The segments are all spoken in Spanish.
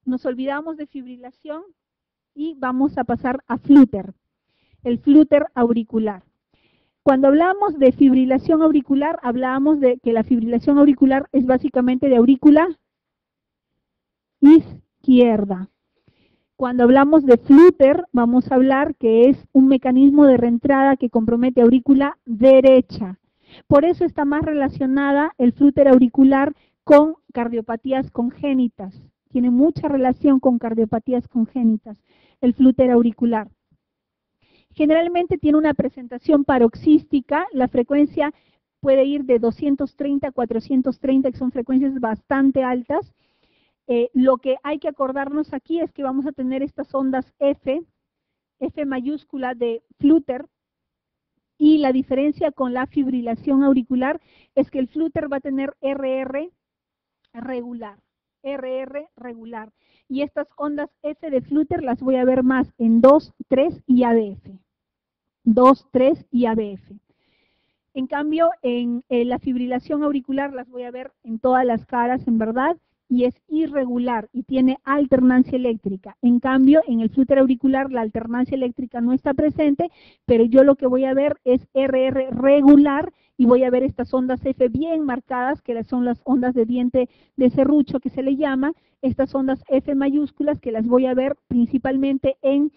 nos olvidamos de fibrilación y vamos a pasar a flúter, el flúter auricular. Cuando hablamos de fibrilación auricular, hablábamos de que la fibrilación auricular es básicamente de aurícula izquierda. Cuando hablamos de flúter, vamos a hablar que es un mecanismo de reentrada que compromete aurícula derecha. Por eso está más relacionada el flúter auricular con cardiopatías congénitas. Tiene mucha relación con cardiopatías congénitas, el flúter auricular. Generalmente tiene una presentación paroxística, la frecuencia puede ir de 230 a 430, que son frecuencias bastante altas. Lo que hay que acordarnos aquí es que vamos a tener estas ondas F mayúscula de flúter, y la diferencia con la fibrilación auricular es que el flúter va a tener RR regular, y estas ondas F de flúter las voy a ver más en 2, 3 y ABF. 2, 3 y ABF. En cambio, en la fibrilación auricular las voy a ver en todas las caras, en verdad, y es irregular y tiene alternancia eléctrica. En cambio, en el flúter auricular la alternancia eléctrica no está presente, pero yo lo que voy a ver es RR regular y voy a ver estas ondas F bien marcadas, que son las ondas de diente de serrucho que se le llama, estas ondas F mayúsculas que las voy a ver principalmente en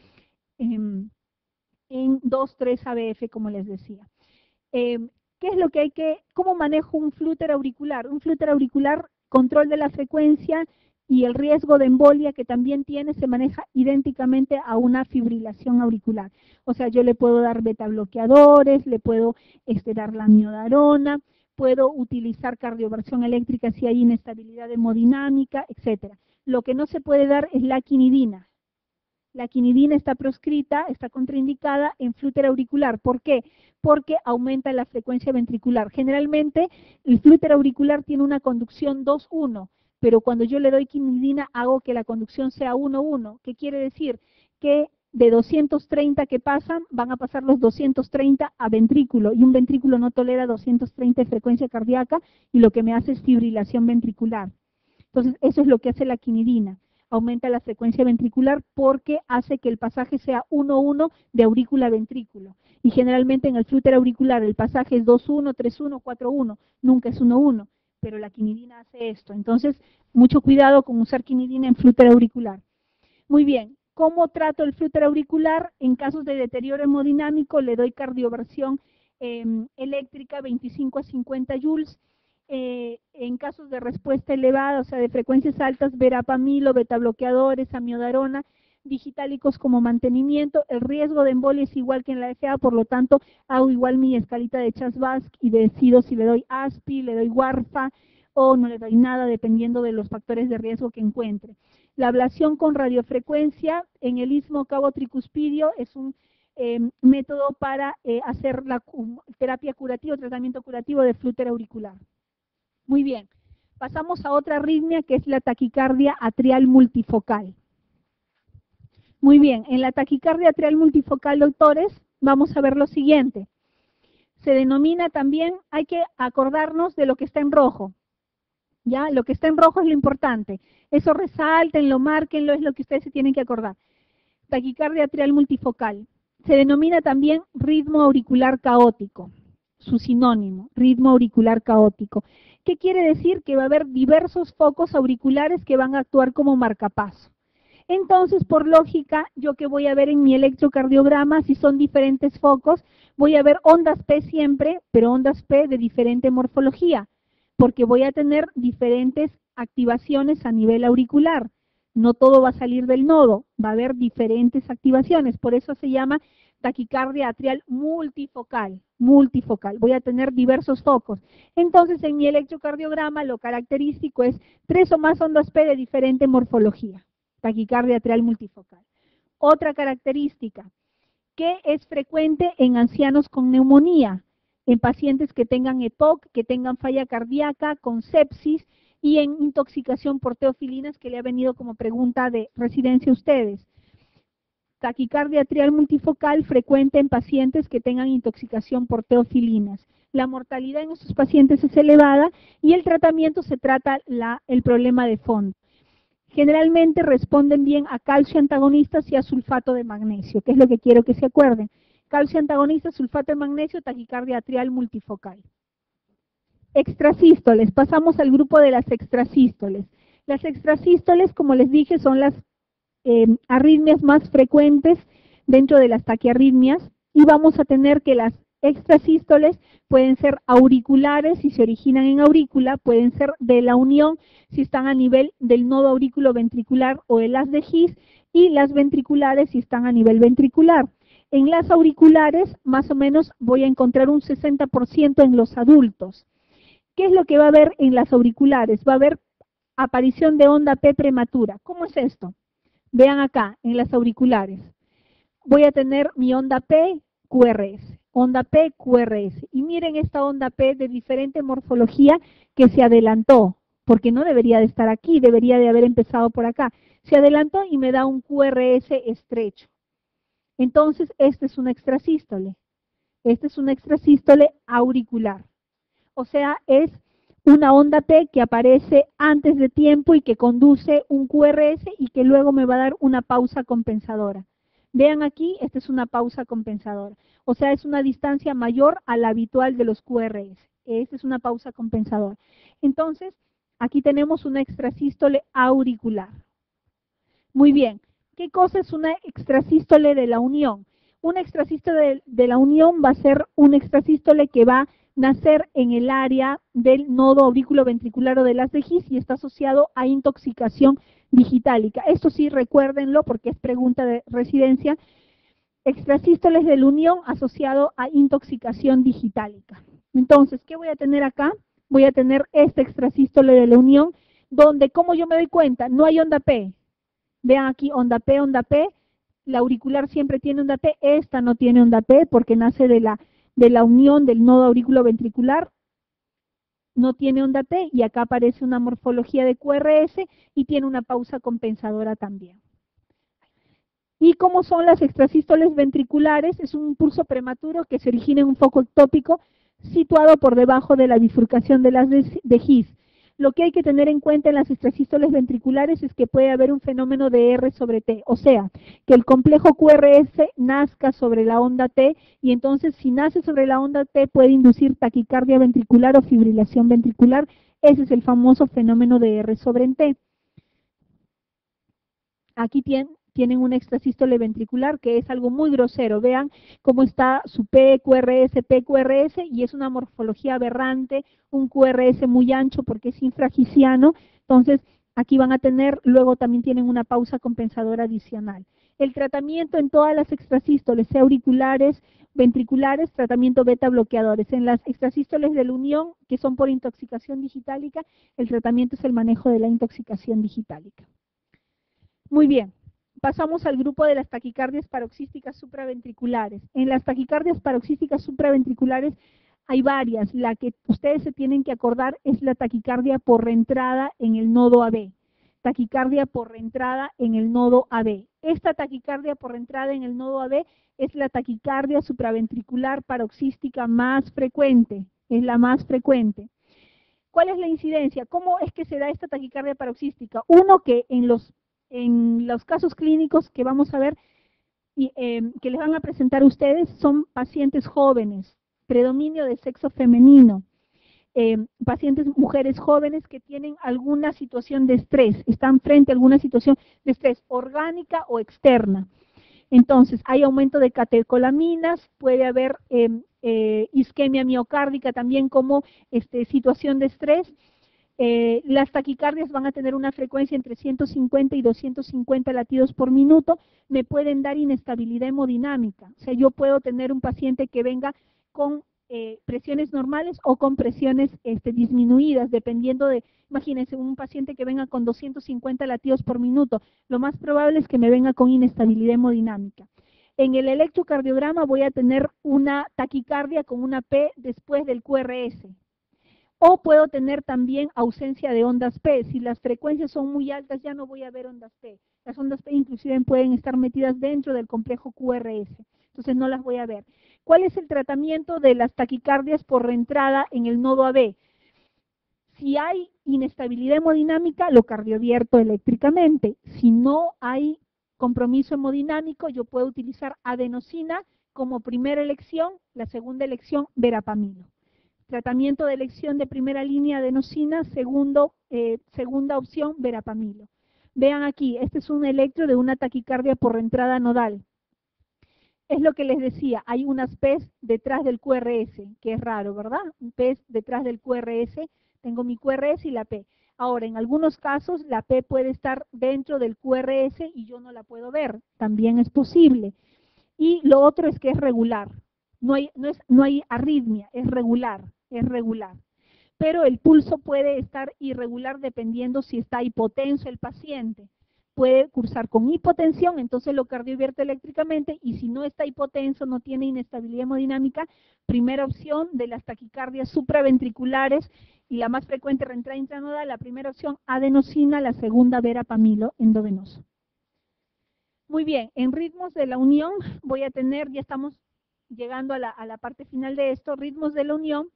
2, 3 ABF, como les decía. ¿Qué es lo que cómo manejo un flúter auricular? Un flúter auricular, control de la frecuencia y el riesgo de embolia que también tiene, se maneja idénticamente a una fibrilación auricular. O sea, yo le puedo dar beta bloqueadores, le puedo dar la amiodarona, puedo utilizar cardioversión eléctrica si hay inestabilidad hemodinámica, etc. Lo que no se puede dar es la quinidina. La quinidina está proscrita, está contraindicada en flúter auricular. ¿Por qué? Porque aumenta la frecuencia ventricular. Generalmente el flúter auricular tiene una conducción 2-1, pero cuando yo le doy quinidina hago que la conducción sea 1-1. ¿Qué quiere decir? Que de 230 que pasan, van a pasar los 230 a ventrículo, y un ventrículo no tolera 230 de frecuencia cardíaca, y lo que me hace es fibrilación ventricular. Entonces, eso es lo que hace la quinidina. Aumenta la frecuencia ventricular porque hace que el pasaje sea 1-1 de aurícula a ventrículo. Y generalmente en el flúter auricular el pasaje es 2-1, 3-1, 4-1, nunca es 1-1, pero la quinidina hace esto. Entonces, mucho cuidado con usar quinidina en flúter auricular. Muy bien, ¿cómo trato el flúter auricular? En casos de deterioro hemodinámico le doy cardioversión eléctrica 25 a 50 joules. En casos de respuesta elevada, o sea, de frecuencias altas, verapamilo, betabloqueadores, amiodarona, digitálicos como mantenimiento. El riesgo de embolia es igual que en la FA, por lo tanto, hago igual mi escalita de Chas-Basque y decido si le doy ASPI, le doy Warfa o no le doy nada, dependiendo de los factores de riesgo que encuentre. La ablación con radiofrecuencia en el istmo cabo-tricuspidio es un método para hacer la terapia curativa, tratamiento curativo de flúter auricular. Muy bien, pasamos a otra arritmia que es la taquicardia atrial multifocal. Muy bien, en la taquicardia atrial multifocal, doctores, vamos a ver lo siguiente. Se denomina también, hay que acordarnos de lo que está en rojo. ¿Ya? Lo que está en rojo es lo importante. Eso resáltenlo, márquenlo, es lo que ustedes se tienen que acordar. Taquicardia atrial multifocal. Se denomina también ritmo auricular caótico. Su sinónimo, ritmo auricular caótico. ¿Qué quiere decir? Que va a haber diversos focos auriculares que van a actuar como marcapaso. Entonces, por lógica, yo que voy a ver en mi electrocardiograma, si son diferentes focos, voy a ver ondas P siempre, pero ondas P de diferente morfología, porque voy a tener diferentes activaciones a nivel auricular. No todo va a salir del nodo, va a haber diferentes activaciones, por eso se llama taquicardia atrial multifocal. Voy a tener diversos focos. Entonces, en mi electrocardiograma lo característico es 3 o más ondas P de diferente morfología. Taquicardia atrial multifocal. Otra característica, que es frecuente en ancianos con neumonía, en pacientes que tengan EPOC, que tengan falla cardíaca, con sepsis y en intoxicación por teofilinas, que le ha venido como pregunta de residencia a ustedes. Taquicardia atrial multifocal frecuente en pacientes que tengan intoxicación por teofilinas. La mortalidad en estos pacientes es elevada y el tratamiento se trata el problema de fondo. Generalmente responden bien a calcio antagonistas y a sulfato de magnesio, que es lo que quiero que se acuerden. Calcio antagonista, sulfato de magnesio, taquicardia atrial multifocal. Extrasístoles, pasamos al grupo de las extrasístoles. Las extrasístoles, como les dije, son las arritmias más frecuentes dentro de las taquiarritmias y vamos a tener que las extrasístoles pueden ser auriculares si se originan en aurícula, pueden ser de la unión si están a nivel del nodo aurículo-ventricular o el haz de His, y las ventriculares si están a nivel ventricular. En las auriculares, más o menos, voy a encontrar un 60% en los adultos. ¿Qué es lo que va a haber en las auriculares? Va a haber aparición de onda P prematura. ¿Cómo es esto? Vean acá, en las auriculares. Voy a tener mi onda P, QRS. Onda P, QRS. Y miren esta onda P de diferente morfología que se adelantó, porque no debería de estar aquí, debería de haber empezado por acá. Se adelantó y me da un QRS estrecho. Entonces, este es una extrasístole. Este es una extrasístole auricular. O sea, es una onda P que aparece antes de tiempo y que conduce un QRS y que luego me va a dar una pausa compensadora. Vean aquí, esta es una pausa compensadora. O sea, es una distancia mayor a la habitual de los QRS. Esta es una pausa compensadora. Entonces, aquí tenemos una extrasístole auricular. Muy bien. ¿Qué cosa es una extrasístole de la unión? Una extrasístole de la unión va a ser un extrasístole que va a nacer en el área del nodo aurículo-ventricular o del haz de His y está asociado a intoxicación digitálica. Esto sí, recuérdenlo porque es pregunta de residencia. Extrasístoles de la unión asociado a intoxicación digitálica. Entonces, ¿qué voy a tener acá? Voy a tener este extrasístole de la unión, donde, ¿cómo yo me doy cuenta? No hay onda P. Vean aquí, onda P, la auricular siempre tiene onda P, esta no tiene onda P porque nace de la unión del nodo aurículo-ventricular, no tiene onda P y acá aparece una morfología de QRS y tiene una pausa compensadora también. ¿Y cómo son las extrasístoles ventriculares? Es un impulso prematuro que se origina en un foco ectópico situado por debajo de la bifurcación de las de His. Lo que hay que tener en cuenta en las extrasístoles ventriculares es que puede haber un fenómeno de R sobre T, o sea, que el complejo QRS nazca sobre la onda T y entonces si nace sobre la onda T puede inducir taquicardia ventricular o fibrilación ventricular. Ese es el famoso fenómeno de R sobre T. Aquí tienen una extrasístole ventricular que es algo muy grosero. Vean cómo está su PQRS, y es una morfología aberrante, un QRS muy ancho porque es infragiciano. Entonces, aquí van a tener, luego también tienen una pausa compensadora adicional. El tratamiento en todas las extrasístoles, sea auriculares, ventriculares, tratamiento beta bloqueadores. En las extrasístoles de la unión, que son por intoxicación digitálica, el tratamiento es el manejo de la intoxicación digitálica. Muy bien, pasamos al grupo de las taquicardias paroxísticas supraventriculares. En las taquicardias paroxísticas supraventriculares hay varias. La que ustedes se tienen que acordar es la taquicardia por reentrada en el nodo AB. Taquicardia por reentrada en el nodo AB. Esta taquicardia por reentrada en el nodo AB es la taquicardia supraventricular paroxística más frecuente, es la más frecuente. ¿Cuál es la incidencia? ¿Cómo es que se da esta taquicardia paroxística? Uno, que en los casos clínicos que vamos a ver y que les van a presentar a ustedes son pacientes jóvenes, predominio de sexo femenino, pacientes mujeres jóvenes que tienen alguna situación de estrés, están frente a alguna situación de estrés orgánica o externa. Entonces, hay aumento de catecolaminas, puede haber isquemia miocárdica también como situación de estrés. Las taquicardias van a tener una frecuencia entre 150 y 250 latidos por minuto, me pueden dar inestabilidad hemodinámica. O sea, yo puedo tener un paciente que venga con presiones normales o con presiones disminuidas, dependiendo de, imagínense, un paciente que venga con 250 latidos por minuto, lo más probable es que me venga con inestabilidad hemodinámica. En el electrocardiograma voy a tener una taquicardia con una P después del QRS. O puedo tener también ausencia de ondas P. Si las frecuencias son muy altas, ya no voy a ver ondas P. Las ondas P inclusive pueden estar metidas dentro del complejo QRS. Entonces no las voy a ver. ¿Cuál es el tratamiento de las taquicardias por reentrada en el nodo AB? Si hay inestabilidad hemodinámica, lo cardiovierto eléctricamente. Si no hay compromiso hemodinámico, yo puedo utilizar adenosina como primera elección, la segunda elección, verapamilo. Tratamiento de elección de primera línea, adenosina, segunda opción, verapamilo. Vean aquí, este es un electro de una taquicardia por entrada nodal. Es lo que les decía, hay unas P's detrás del QRS, que es raro, ¿verdad? Un P detrás del QRS, tengo mi QRS y la P. Ahora, en algunos casos, la P puede estar dentro del QRS y yo no la puedo ver, también es posible. Y lo otro es que es regular, no hay arritmia, es regular. Pero el pulso puede estar irregular dependiendo si está hipotenso el paciente. Puede cursar con hipotensión, entonces lo cardiovierte eléctricamente, y si no está hipotenso, no tiene inestabilidad hemodinámica, primera opción de las taquicardias supraventriculares, y la más frecuente reentrada intranodal, la primera opción adenosina, la segunda verapamilo endovenoso. Muy bien, en ritmos de la unión voy a tener, ya estamos llegando a la parte final de esto, ritmos de la unión,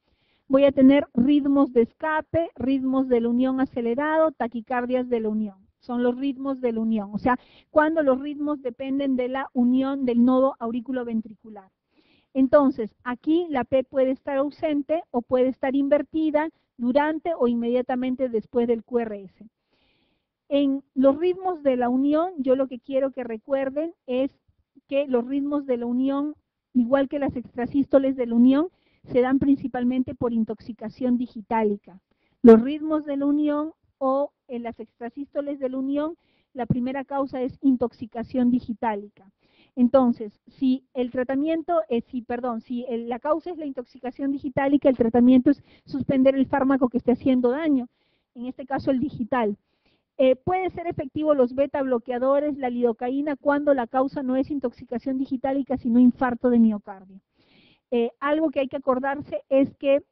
voy a tener ritmos de escape, ritmos de la unión acelerado, taquicardias de la unión. Son los ritmos de la unión, o sea, cuando los ritmos dependen de la unión del nodo auriculoventricular. Entonces, aquí la P puede estar ausente o puede estar invertida durante o inmediatamente después del QRS. En los ritmos de la unión, yo lo que quiero que recuerden es que los ritmos de la unión, igual que las extrasístoles de la unión, se dan principalmente por intoxicación digitálica. Los ritmos de la unión o en las extrasístoles de la unión, la primera causa es intoxicación digitálica. Entonces, si el tratamiento la causa es la intoxicación digitálica, el tratamiento es suspender el fármaco que esté haciendo daño, en este caso el digital. Puede ser efectivo los beta bloqueadores, la lidocaína, cuando la causa no es intoxicación digitálica, sino infarto de miocardio. Algo que hay que acordarse es que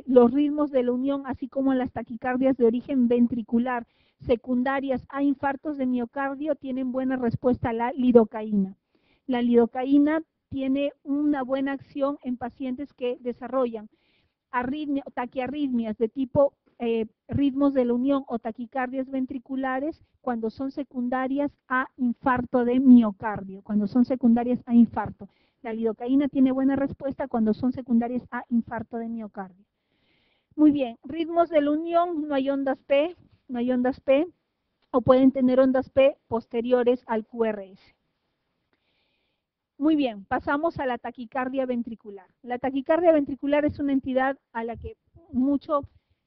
los ritmos de la unión, así como las taquicardias de origen ventricular secundarias a infartos de miocardio, tienen buena respuesta a la lidocaína. La lidocaína tiene una buena acción en pacientes que desarrollan taquiarritmias de tipo ritmos de la unión o taquicardias ventriculares cuando son secundarias a infarto de miocardio, La lidocaína tiene buena respuesta cuando son secundarias a infarto de miocardio. Muy bien, ritmos de la unión, no hay ondas P, o pueden tener ondas P posteriores al QRS. Muy bien, pasamos a la taquicardia ventricular. La taquicardia ventricular es una entidad a la que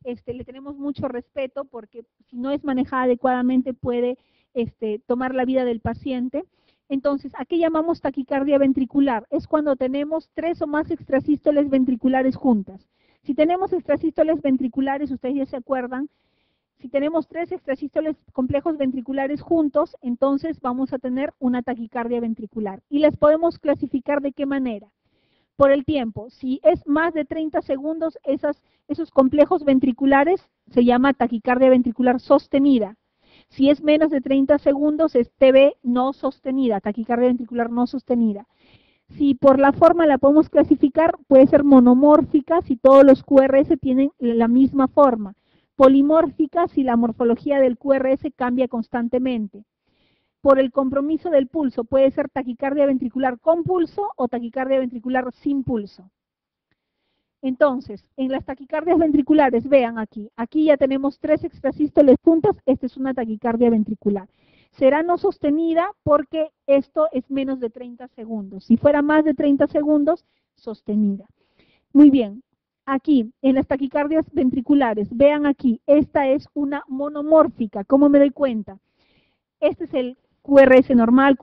le tenemos mucho respeto, porque si no es manejada adecuadamente puede tomar la vida del paciente. Entonces, ¿a qué llamamos taquicardia ventricular? Es cuando tenemos 3 o más extrasístoles ventriculares juntas. Si tenemos extrasístoles ventriculares, ustedes ya se acuerdan, si tenemos 3 extrasístoles complejos ventriculares juntos, entonces vamos a tener una taquicardia ventricular. Y las podemos clasificar ¿de qué manera? Por el tiempo. Si es más de 30 segundos, esos complejos ventriculares se llama taquicardia ventricular sostenida. Si es menos de 30 segundos, es TB no sostenida, taquicardia ventricular no sostenida. Si por la forma la podemos clasificar, puede ser monomórfica si todos los QRS tienen la misma forma. Polimórfica si la morfología del QRS cambia constantemente. Por el compromiso del pulso, puede ser taquicardia ventricular con pulso o taquicardia ventricular sin pulso. Entonces, en las taquicardias ventriculares, vean aquí ya tenemos 3 extrasístoles juntas, esta es una taquicardia ventricular. Será no sostenida porque esto es menos de 30 segundos. Si fuera más de 30 segundos, sostenida. Muy bien, aquí en las taquicardias ventriculares, vean aquí, esta es una monomórfica. ¿Cómo me doy cuenta? Este es el QRS normal,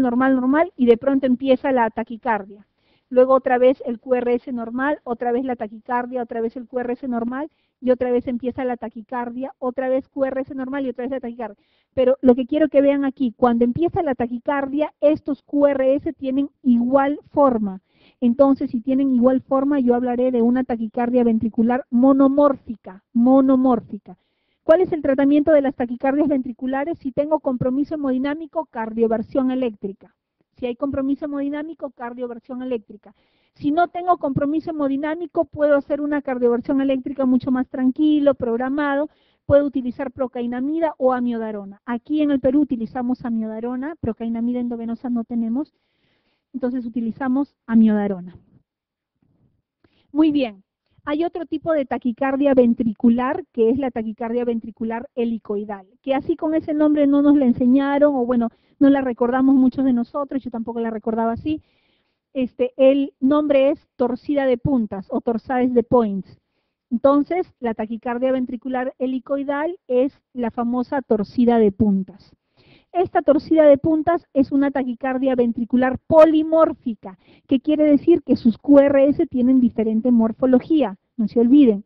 normal, y de pronto empieza la taquicardia. Luego otra vez el QRS normal, otra vez la taquicardia, otra vez el QRS normal, y otra vez empieza la taquicardia, otra vez QRS normal y otra vez la taquicardia. Pero lo que quiero que vean aquí, cuando empieza la taquicardia, estos QRS tienen igual forma. Entonces, si tienen igual forma, yo hablaré de una taquicardia ventricular monomórfica. ¿Cuál es el tratamiento de las taquicardias ventriculares? Si tengo compromiso hemodinámico, cardioversión eléctrica. Si hay compromiso hemodinámico, cardioversión eléctrica. Si no tengo compromiso hemodinámico, puedo hacer una cardioversión eléctrica mucho más tranquilo, programado. Puedo utilizar procainamida o amiodarona. Aquí en el Perú utilizamos amiodarona, procainamida endovenosa no tenemos, entonces utilizamos amiodarona. Muy bien, hay otro tipo de taquicardia ventricular, que es la taquicardia ventricular helicoidal, que así con ese nombre no nos la enseñaron, o bueno, no la recordamos muchos de nosotros, yo tampoco la recordaba así. El nombre es torcida de puntas o torsades de points. Entonces, la taquicardia ventricular helicoidal es la famosa torcida de puntas. Esta torcida de puntas es una taquicardia ventricular polimórfica, que quiere decir que sus QRS tienen diferente morfología, no se olviden.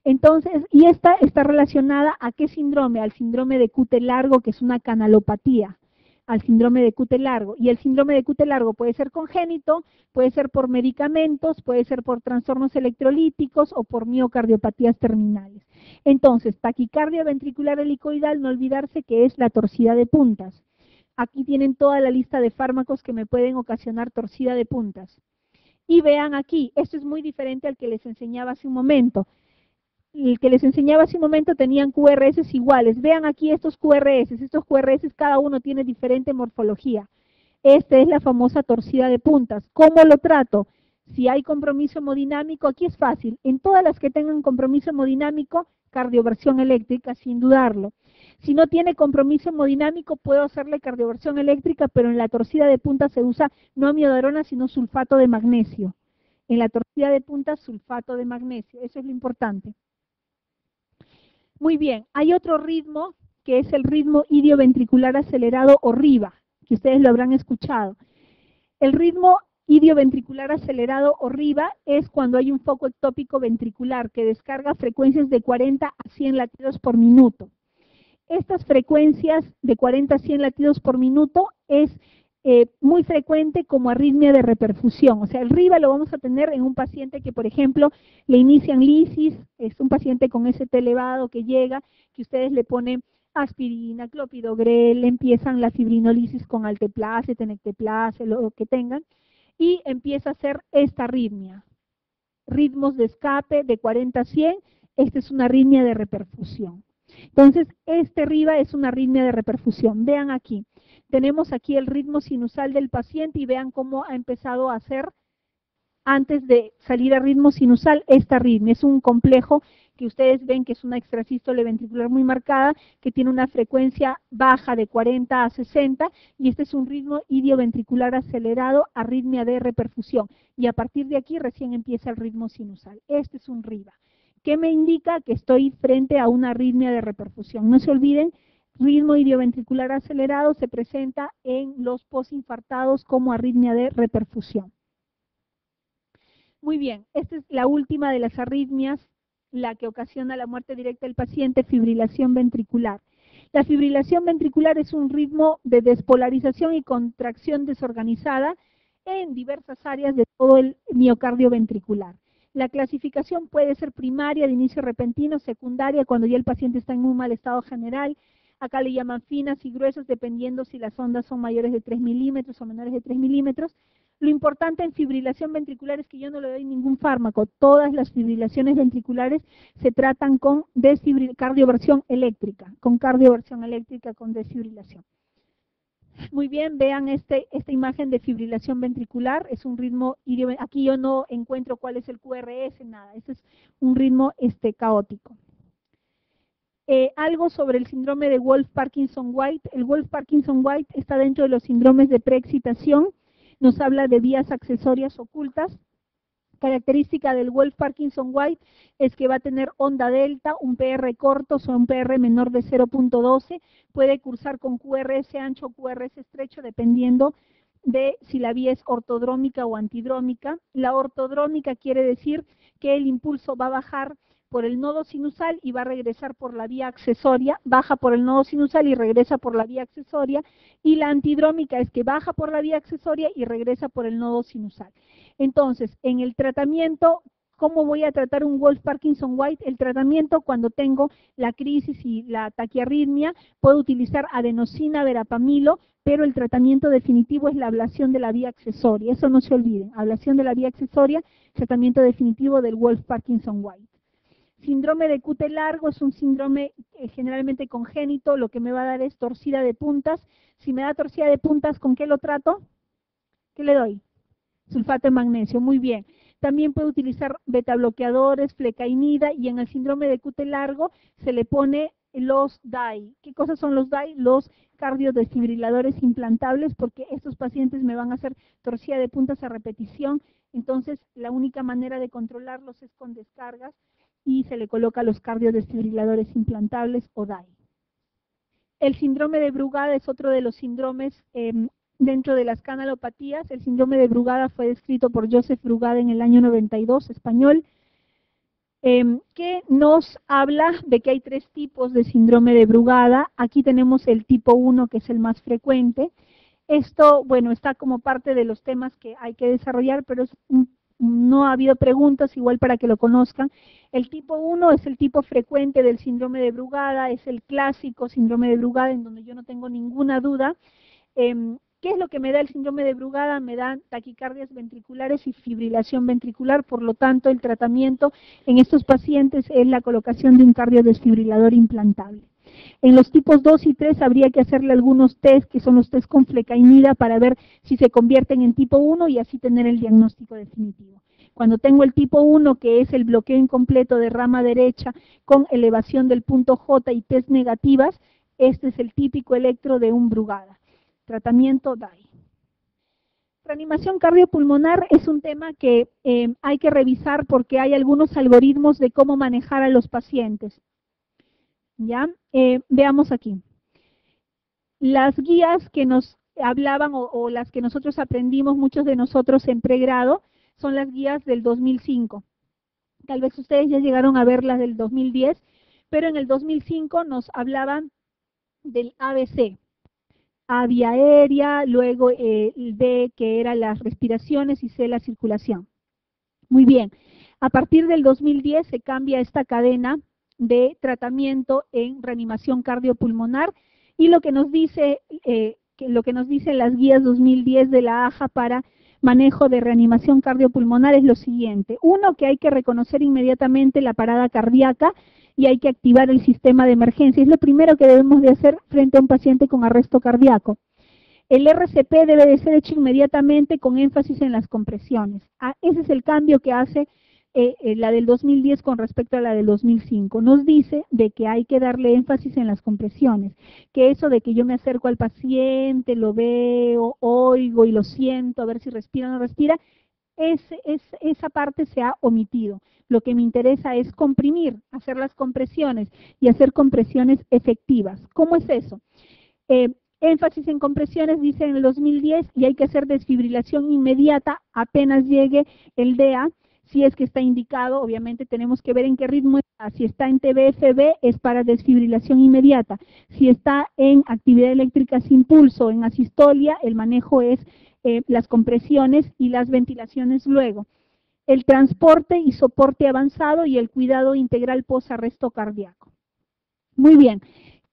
Entonces, y esta está relacionada ¿a qué síndrome? Al síndrome de Cute largo, que es una canalopatía, al síndrome de Cute largo. Y el síndrome de Cute largo puede ser congénito, puede ser por medicamentos, puede ser por trastornos electrolíticos o por miocardiopatías terminales. Entonces, taquicardia ventricular helicoidal, no olvidarse que es la torcida de puntas. Aquí tienen toda la lista de fármacos que me pueden ocasionar torcida de puntas. Y vean aquí, esto es muy diferente al que les enseñaba hace un momento. El que les enseñaba hace un momento tenían QRS iguales. Vean aquí estos QRS cada uno tiene diferente morfología. Esta es la famosa torcida de puntas. ¿Cómo lo trato? Si hay compromiso hemodinámico, aquí es fácil. En todas las que tengan compromiso hemodinámico, cardioversión eléctrica, sin dudarlo. Si no tiene compromiso hemodinámico, puedo hacerle cardioversión eléctrica, pero en la torcida de puntas se usa no amiodarona, sino sulfato de magnesio. En la torcida de puntas, sulfato de magnesio. Eso es lo importante. Muy bien, hay otro ritmo que es el ritmo idioventricular acelerado o RIVA, que ustedes lo habrán escuchado. El ritmo idioventricular acelerado o RIVA es cuando hay un foco ectópico ventricular que descarga frecuencias de 40 a 100 latidos por minuto. Estas frecuencias de 40 a 100 latidos por minuto es muy frecuente como arritmia de reperfusión. O sea, el RIVA lo vamos a tener en un paciente que, por ejemplo, le inician lisis, es un paciente con ST elevado que llega, que ustedes le ponen aspirina, clopidogrel, le empiezan la fibrinolisis con alteplase, tenecteplase, lo que tengan, y empieza a hacer esta arritmia. Ritmos de escape de 40 a 100, esta es una arritmia de reperfusión. Entonces, este RIVA es una arritmia de reperfusión. Vean aquí, tenemos aquí el ritmo sinusal del paciente y vean cómo ha empezado a hacer, antes de salir a ritmo sinusal, esta arritmia. Es un complejo que ustedes ven que es una extrasístole ventricular muy marcada, que tiene una frecuencia baja de 40 a 60, y este es un ritmo idioventricular acelerado, arritmia de reperfusión. Y a partir de aquí recién empieza el ritmo sinusal. Este es un RIVA. ¿Qué me indica? Que estoy frente a una arritmia de reperfusión. No se olviden, ritmo idioventricular acelerado se presenta en los postinfartados como arritmia de reperfusión. Muy bien, esta es la última de las arritmias, la que ocasiona la muerte directa del paciente, fibrilación ventricular. La fibrilación ventricular es un ritmo de despolarización y contracción desorganizada en diversas áreas de todo el miocardio ventricular. La clasificación puede ser primaria, de inicio repentino, secundaria, cuando ya el paciente está en un mal estado general. Acá le llaman finas y gruesas, dependiendo si las ondas son mayores de 3 milímetros o menores de 3 milímetros. Lo importante en fibrilación ventricular es que yo no le doy ningún fármaco. Todas las fibrilaciones ventriculares se tratan con cardioversión eléctrica, con desfibrilación. Muy bien, vean esta imagen de fibrilación ventricular, es un ritmo, aquí yo no encuentro cuál es el QRS, nada, este es un ritmo caótico. Algo sobre el síndrome de Wolff-Parkinson-White. El Wolff-Parkinson-White está dentro de los síndromes de preexcitación, nos habla de vías accesorias ocultas. Característica del Wolff-Parkinson-White es que va a tener onda delta, un PR corto o un PR menor de 0.12, puede cursar con QRS ancho o QRS estrecho dependiendo de si la vía es ortodrómica o antidrómica. La ortodrómica quiere decir que el impulso va a bajar por el nodo sinusal y va a regresar por la vía accesoria, baja por el nodo sinusal y regresa por la vía accesoria, y la antidrómica es que baja por la vía accesoria y regresa por el nodo sinusal. Entonces, en el tratamiento ¿Cómo voy a tratar un Wolff-Parkinson-White? El tratamiento, cuando tengo la crisis y la taquiarritmia, puedo utilizar adenosina, verapamilo, pero el tratamiento definitivo es la ablación de la vía accesoria. Eso no se olviden, ablación de la vía accesoria, tratamiento definitivo del Wolff-Parkinson-White. Síndrome de Cute largo es un síndrome generalmente congénito, lo que me va a dar es torcida de puntas. Si me da torcida de puntas, ¿con qué lo trato? ¿Qué le doy? Sulfato de magnesio, muy bien. También puede utilizar betabloqueadores, flecainida, y en el síndrome de Cute largo se le pone los DAI. ¿Qué cosas son los DAI? Los cardiodesfibriladores implantables, porque estos pacientes me van a hacer torcida de puntas a repetición, entonces la única manera de controlarlos es con descargas y se le coloca los cardiodesfibriladores implantables o DAI. El síndrome de Brugada es otro de los síndromes dentro de las canalopatías. El síndrome de Brugada fue descrito por Joseph Brugada en el año 92, español, que nos habla de que hay 3 tipos de síndrome de Brugada. Aquí tenemos el tipo 1, que es el más frecuente. Esto, bueno, está como parte de los temas que hay que desarrollar, pero no ha habido preguntas, igual para que lo conozcan. El tipo 1 es el tipo frecuente del síndrome de Brugada, es el clásico síndrome de Brugada, en donde yo no tengo ninguna duda. ¿Qué es lo que me da el síndrome de Brugada? Me dan taquicardias ventriculares y fibrilación ventricular, por lo tanto el tratamiento en estos pacientes es la colocación de un cardiodesfibrilador implantable. En los tipos 2 y 3 habría que hacerle algunos test, que son los test con flecainida, para ver si se convierten en tipo 1 y así tener el diagnóstico definitivo. Cuando tengo el tipo 1, que es el bloqueo incompleto de rama derecha con elevación del punto J y test negativas, este es el típico electro de un Brugada. Tratamiento DAI. Reanimación cardiopulmonar es un tema que hay que revisar porque hay algunos algoritmos de cómo manejar a los pacientes. ¿Ya? Veamos aquí. Las guías que nos hablaban o las que nosotros aprendimos, muchos de nosotros en pregrado, son las guías del 2005. Tal vez ustedes ya llegaron a ver las del 2010, pero en el 2005 nos hablaban del ABC. A vía aérea, luego el B, que eran las respiraciones, y C, la circulación. Muy bien, a partir del 2010 se cambia esta cadena de tratamiento en reanimación cardiopulmonar, y lo que nos dice las guías 2010 de la AJA para manejo de reanimación cardiopulmonar es lo siguiente. Uno, que hay que reconocer inmediatamente la parada cardíaca y hay que activar el sistema de emergencia. Es lo primero que debemos de hacer frente a un paciente con arresto cardíaco. El RCP debe de ser hecho inmediatamente con énfasis en las compresiones. Ese es el cambio que hace la del 2010 con respecto a la del 2005. Nos dice de que hay que darle énfasis en las compresiones, que eso de que yo me acerco al paciente, lo veo, oigo y lo siento, a ver si respira o no respira, esa parte se ha omitido. Lo que me interesa es comprimir, hacer las compresiones y hacer compresiones efectivas. ¿Cómo es eso? Énfasis en compresiones, dice en el 2010, y hay que hacer desfibrilación inmediata apenas llegue el DEA. Si es que está indicado, obviamente tenemos que ver en qué ritmo está. Si está en TBFB es para desfibrilación inmediata. Si está en actividad eléctrica sin pulso, en asistolia, el manejo es las compresiones y las ventilaciones luego. El transporte y soporte avanzado y el cuidado integral post-arresto cardíaco. Muy bien,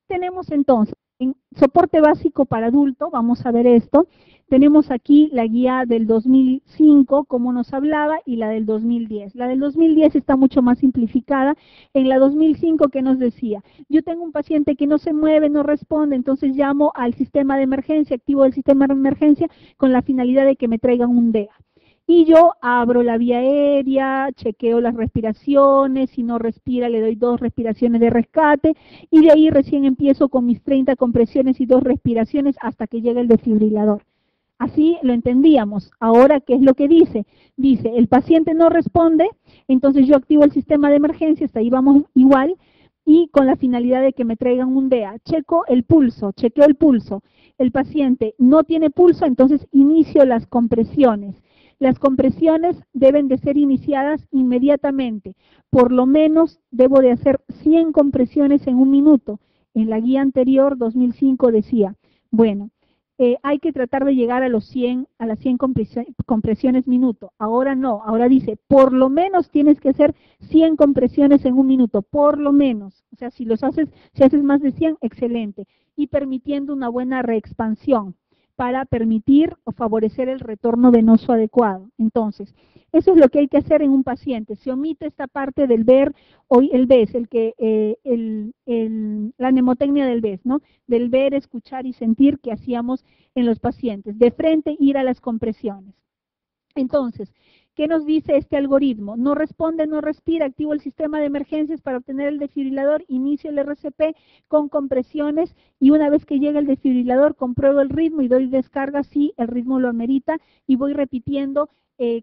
tenemos entonces en soporte básico para adulto, vamos a ver esto. Tenemos aquí la guía del 2005, como nos hablaba, y la del 2010. La del 2010 está mucho más simplificada. En la 2005, ¿qué nos decía? Yo tengo un paciente que no se mueve, no responde, entonces llamo al sistema de emergencia, activo el sistema de emergencia con la finalidad de que me traigan un DEA. Y yo abro la vía aérea, chequeo las respiraciones, si no respira le doy 2 respiraciones de rescate, y de ahí recién empiezo con mis 30 compresiones y 2 respiraciones hasta que llegue el desfibrilador. Así lo entendíamos. Ahora, ¿qué es lo que dice? Dice, el paciente no responde, entonces yo activo el sistema de emergencia, hasta ahí vamos igual, y con la finalidad de que me traigan un DEA. Chequeo el pulso. El paciente no tiene pulso, entonces inicio las compresiones. Las compresiones deben de ser iniciadas inmediatamente. Por lo menos debo de hacer 100 compresiones en un minuto. En la guía anterior, 2005, decía, bueno, hay que tratar de llegar a las 100 compresiones minuto. Ahora no, ahora dice, por lo menos tienes que hacer 100 compresiones en un minuto, por lo menos. O sea, si haces más de 100, excelente. Y permitiendo una buena reexpansión para permitir o favorecer el retorno venoso adecuado. Entonces, eso es lo que hay que hacer en un paciente. Se omite esta parte del ver, o el VES, la mnemotecnia del VES, ¿no? Del ver, escuchar y sentir que hacíamos en los pacientes. De frente, ir a las compresiones. Entonces, ¿qué nos dice este algoritmo? No responde, no respira, activo el sistema de emergencias para obtener el desfibrilador, inicio el RCP con compresiones y una vez que llega el desfibrilador compruebo el ritmo y doy descarga si el ritmo lo amerita y voy repitiendo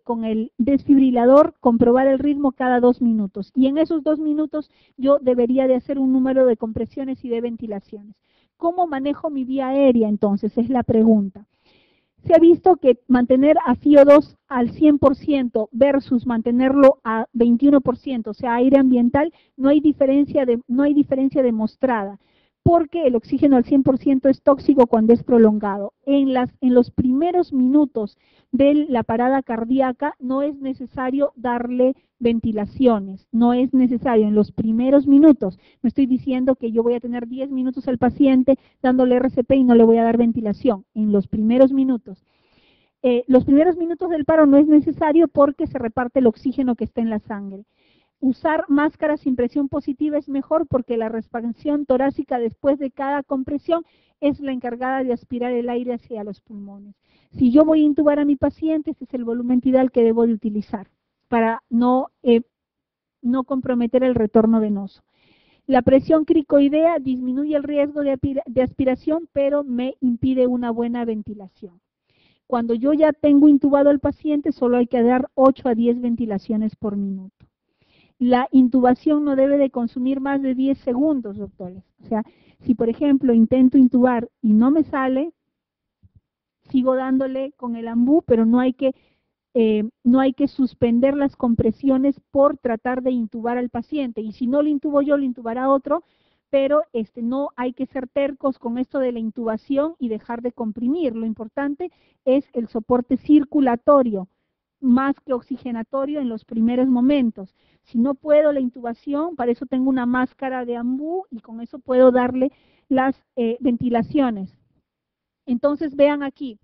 con el desfibrilador comprobar el ritmo cada 2 minutos. Y en esos 2 minutos yo debería de hacer un número de compresiones y de ventilaciones. ¿Cómo manejo mi vía aérea entonces? Es la pregunta. Se ha visto que mantener a FiO2 al 100% versus mantenerlo a 21%, o sea, aire ambiental, no hay diferencia demostrada, porque el oxígeno al 100% es tóxico cuando es prolongado. En los primeros minutos de la parada cardíaca no es necesario darle ventilaciones, no es necesario en los primeros minutos. No estoy diciendo que yo voy a tener 10 minutos al paciente dándole RCP y no le voy a dar ventilación, en los primeros minutos. Los primeros minutos del paro no es necesario porque se reparte el oxígeno que está en la sangre. Usar máscaras sin presión positiva es mejor porque la expansión torácica después de cada compresión es la encargada de aspirar el aire hacia los pulmones. Si yo voy a intubar a mi paciente, este es el volumen tidal que debo de utilizar para no comprometer el retorno venoso. La presión cricoidea disminuye el riesgo de aspiración, pero me impide una buena ventilación. Cuando yo ya tengo intubado al paciente, solo hay que dar 8 a 10 ventilaciones por minuto. La intubación no debe de consumir más de 10 segundos, doctores. O sea, si por ejemplo intento intubar y no me sale, sigo dándole con el ambú, pero no hay que suspender las compresiones por tratar de intubar al paciente. Y si no lo intubo yo, lo intubará otro, pero no hay que ser tercos con esto de la intubación y dejar de comprimir. Lo importante es el soporte circulatorio, más que oxigenatorio en los primeros momentos. Si no puedo la intubación, para eso tengo una máscara de ambú y con eso puedo darle las ventilaciones. Entonces vean aquí,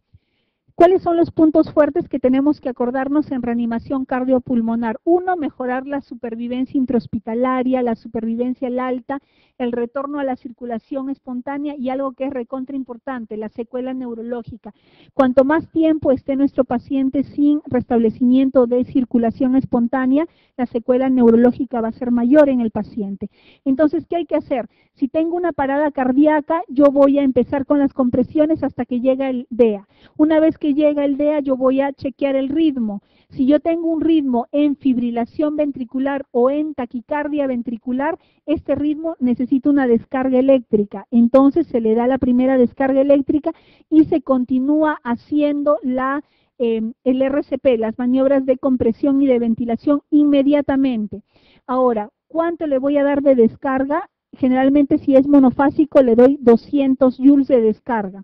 ¿cuáles son los puntos fuertes que tenemos que acordarnos en reanimación cardiopulmonar? 1, mejorar la supervivencia intrahospitalaria, la supervivencia al alta, el retorno a la circulación espontánea y algo que es recontra importante, la secuela neurológica. Cuanto más tiempo esté nuestro paciente sin restablecimiento de circulación espontánea, la secuela neurológica va a ser mayor en el paciente. Entonces, ¿qué hay que hacer? Si tengo una parada cardíaca, yo voy a empezar con las compresiones hasta que llega el DEA. Una vez que llega el DEA, yo voy a chequear el ritmo. Si yo tengo un ritmo en fibrilación ventricular o en taquicardia ventricular, este ritmo necesita una descarga eléctrica. Entonces se le da la primera descarga eléctrica y se continúa haciendo el RCP, las maniobras de compresión y de ventilación inmediatamente. Ahora, ¿cuánto le voy a dar de descarga? Generalmente si es monofásico le doy 200 joules de descarga.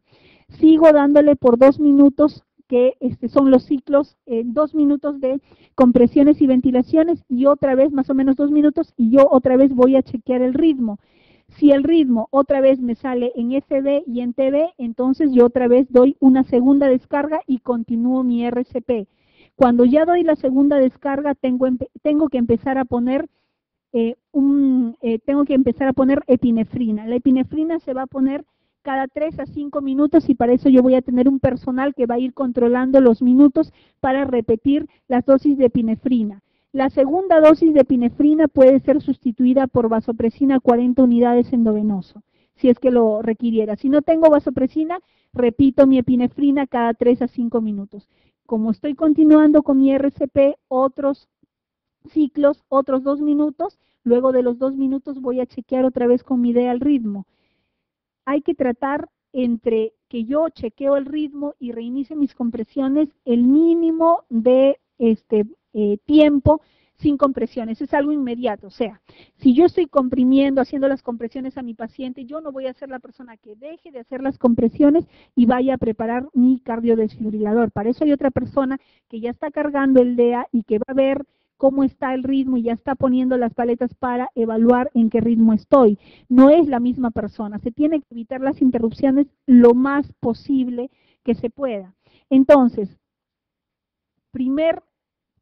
Sigo dándole por 2 minutos, que son los ciclos, 2 minutos de compresiones y ventilaciones, y otra vez más o menos 2 minutos, y yo otra vez voy a chequear el ritmo. Si el ritmo otra vez me sale en FB y en TB, entonces yo otra vez doy una segunda descarga y continúo mi RCP. Cuando ya doy la segunda descarga, tengo que empezar a poner epinefrina. La epinefrina se va a poner cada 3 a 5 minutos y para eso yo voy a tener un personal que va a ir controlando los minutos para repetir las dosis de epinefrina. La segunda dosis de epinefrina puede ser sustituida por vasopresina 40 unidades endovenoso, si es que lo requiriera. Si no tengo vasopresina, repito mi epinefrina cada 3 a 5 minutos. Como estoy continuando con mi RCP, otros ciclos, otros 2 minutos, luego de los 2 minutos voy a chequear otra vez con mi DEA el ritmo. Hay que tratar entre que yo chequeo el ritmo y reinicie mis compresiones el mínimo de tiempo sin compresiones, es algo inmediato. O sea, si yo estoy comprimiendo, haciendo las compresiones a mi paciente, yo no voy a ser la persona que deje de hacer las compresiones y vaya a preparar mi cardiodesfibrilador. Para eso hay otra persona que ya está cargando el DEA y que va a ver cómo está el ritmo y ya está poniendo las paletas para evaluar en qué ritmo estoy. No es la misma persona, se tiene que evitar las interrupciones lo más posible que se pueda. Entonces,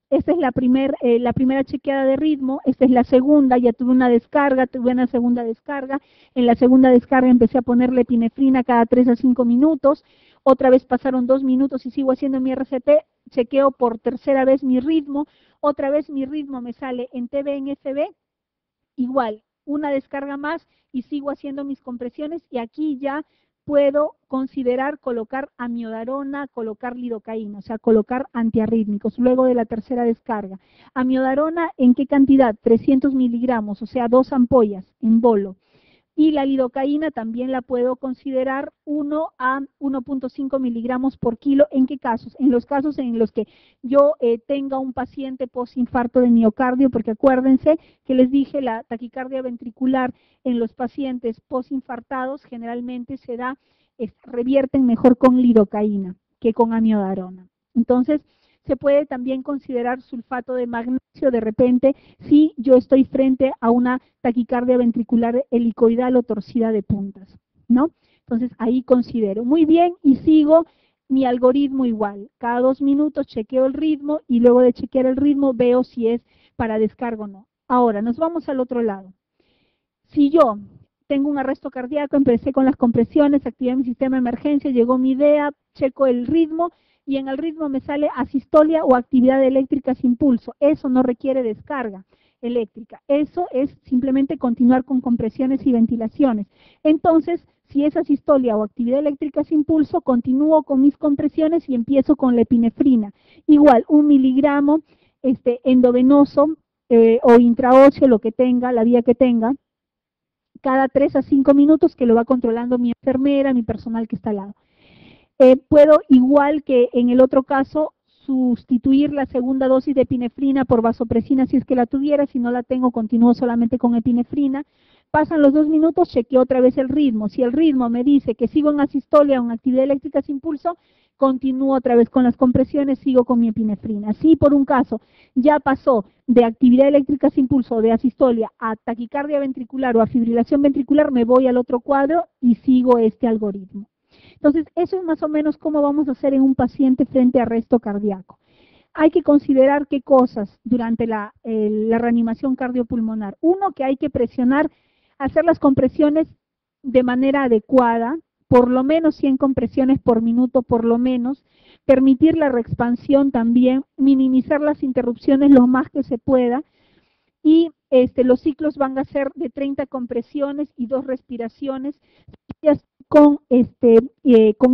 esta es la primera chequeada de ritmo, esta es la segunda, ya tuve una descarga, tuve una segunda descarga, en la segunda descarga empecé a ponerle epinefrina cada 3 a 5 minutos, otra vez pasaron 2 minutos y sigo haciendo mi RCT, chequeo por tercera vez mi ritmo, otra vez mi ritmo me sale en TB, en FB, igual, una descarga más y sigo haciendo mis compresiones y aquí ya puedo considerar colocar amiodarona, colocar lidocaína, o sea, colocar antiarrítmicos luego de la tercera descarga. Amiodarona, ¿en qué cantidad? 300 miligramos, o sea, 2 ampollas en bolo. Y la lidocaína también la puedo considerar 1 a 1.5 miligramos por kilo. ¿En qué casos? En los casos en los que yo tenga un paciente postinfarto de miocardio, porque acuérdense que les dije la taquicardia ventricular en los pacientes postinfartados generalmente se da, revierten mejor con lidocaína que con amiodarona. Entonces, se puede también considerar sulfato de magnesio de repente si yo estoy frente a una taquicardia ventricular helicoidal o torcida de puntas, ¿no? Entonces ahí considero. Muy bien, y sigo mi algoritmo igual. Cada 2 minutos chequeo el ritmo y luego de chequear el ritmo veo si es para descarga o no. Ahora, nos vamos al otro lado. Si yo tengo un arresto cardíaco, empecé con las compresiones, activé mi sistema de emergencia, llegó mi idea, checo el ritmo, y en el ritmo me sale asistolia o actividad eléctrica sin pulso. Eso no requiere descarga eléctrica. Eso es simplemente continuar con compresiones y ventilaciones. Entonces, si es asistolia o actividad eléctrica sin pulso, continúo con mis compresiones y empiezo con la epinefrina. Igual, 1 miligramo endovenoso o intraóseo, lo que tenga, la vía que tenga, cada 3 a 5 minutos que lo va controlando mi enfermera, mi personal que está al lado. Puedo, igual que en el otro caso, sustituir la segunda dosis de epinefrina por vasopresina si es que la tuviera, si no la tengo, continúo solamente con epinefrina. Pasan los 2 minutos, chequeo otra vez el ritmo. Si el ritmo me dice que sigo en asistolia o en actividad eléctrica sin pulso, continúo otra vez con las compresiones, sigo con mi epinefrina. Si por un caso ya pasó de actividad eléctrica sin pulso o de asistolia a taquicardia ventricular o a fibrilación ventricular, me voy al otro cuadro y sigo este algoritmo. Entonces, eso es más o menos cómo vamos a hacer en un paciente frente a arresto cardíaco. Hay que considerar qué cosas durante la reanimación cardiopulmonar. Uno, que hay que presionar, hacer las compresiones de manera adecuada, por lo menos 100 compresiones por minuto, por lo menos, permitir la reexpansión también, minimizar las interrupciones lo más que se pueda, y los ciclos van a ser de 30 compresiones y 2 respiraciones, con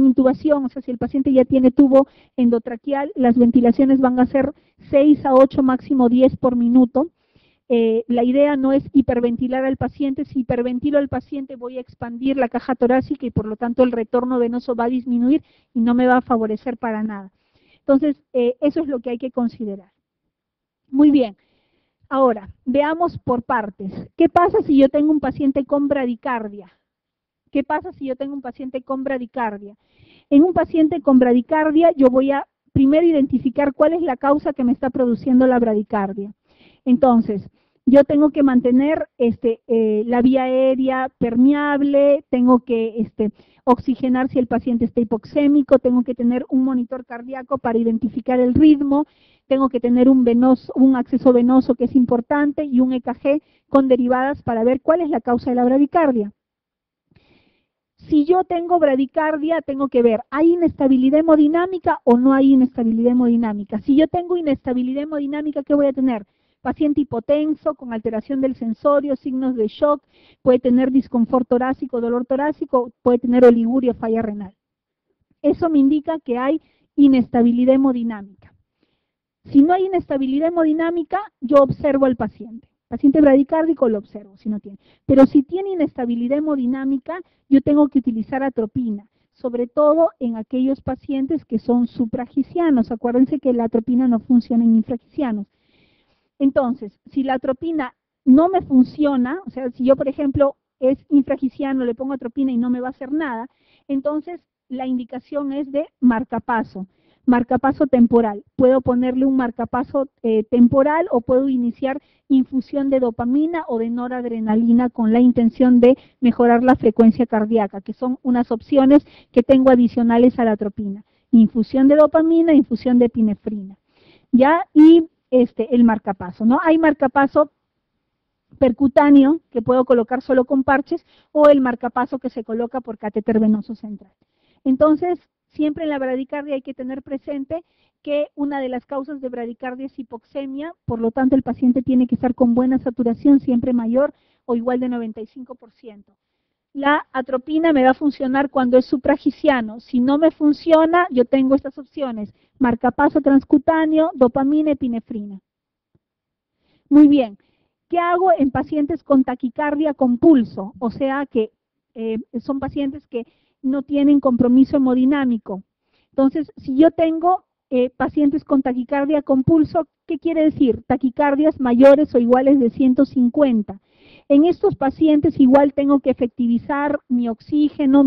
intubación, o sea, si el paciente ya tiene tubo endotraqueal, las ventilaciones van a ser 6 a 8, máximo 10 por minuto. La idea no es hiperventilar al paciente. Si hiperventilo al paciente voy a expandir la caja torácica y por lo tanto el retorno venoso va a disminuir y no me va a favorecer para nada. Entonces, eso es lo que hay que considerar. Muy bien. Ahora, veamos por partes. ¿Qué pasa si yo tengo un paciente con bradicardia? ¿Qué pasa si yo tengo un paciente con bradicardia? En un paciente con bradicardia yo voy a primero identificar cuál es la causa que me está produciendo la bradicardia. Entonces, yo tengo que mantener la vía aérea permeable, tengo que oxigenar si el paciente está hipoxémico, tengo que tener un monitor cardíaco para identificar el ritmo, tengo que tener un acceso venoso que es importante y un EKG con derivadas para ver cuál es la causa de la bradicardia. Si yo tengo bradicardia, tengo que ver, ¿hay inestabilidad hemodinámica o no hay inestabilidad hemodinámica? Si yo tengo inestabilidad hemodinámica, ¿qué voy a tener? Paciente hipotenso, con alteración del sensorio, signos de shock, puede tener disconfort torácico, dolor torácico, puede tener oliguria, falla renal. Eso me indica que hay inestabilidad hemodinámica. Si no hay inestabilidad hemodinámica, yo observo al paciente. Paciente bradicárdico lo observo, si no tiene. Pero si tiene inestabilidad hemodinámica, yo tengo que utilizar atropina, sobre todo en aquellos pacientes que son supragicianos. Acuérdense que la atropina no funciona en infragicianos. Entonces, si la atropina no me funciona, o sea, si yo, por ejemplo, es infragiciano, le pongo atropina y no me va a hacer nada, entonces la indicación es de marcapaso temporal. Puedo ponerle un marcapaso temporal o puedo iniciar infusión de dopamina o de noradrenalina con la intención de mejorar la frecuencia cardíaca, que son unas opciones que tengo adicionales a la atropina. Infusión de dopamina, infusión de epinefrina. ¿Ya? Y el marcapaso, ¿no? Hay marcapaso percutáneo que puedo colocar solo con parches o el marcapaso que se coloca por catéter venoso central. Entonces, siempre en la bradicardia hay que tener presente que una de las causas de bradicardia es hipoxemia, por lo tanto el paciente tiene que estar con buena saturación, siempre mayor o igual de 95%. La atropina me va a funcionar cuando es supragiciano. Si no me funciona, yo tengo estas opciones: marcapaso transcutáneo, dopamina, epinefrina. Muy bien. ¿Qué hago en pacientes con taquicardia con pulso? O sea que son pacientes que no tienen compromiso hemodinámico. Entonces, si yo tengo pacientes con taquicardia con pulso, ¿qué quiere decir? Taquicardias mayores o iguales de 150. En estos pacientes igual tengo que efectivizar mi oxígeno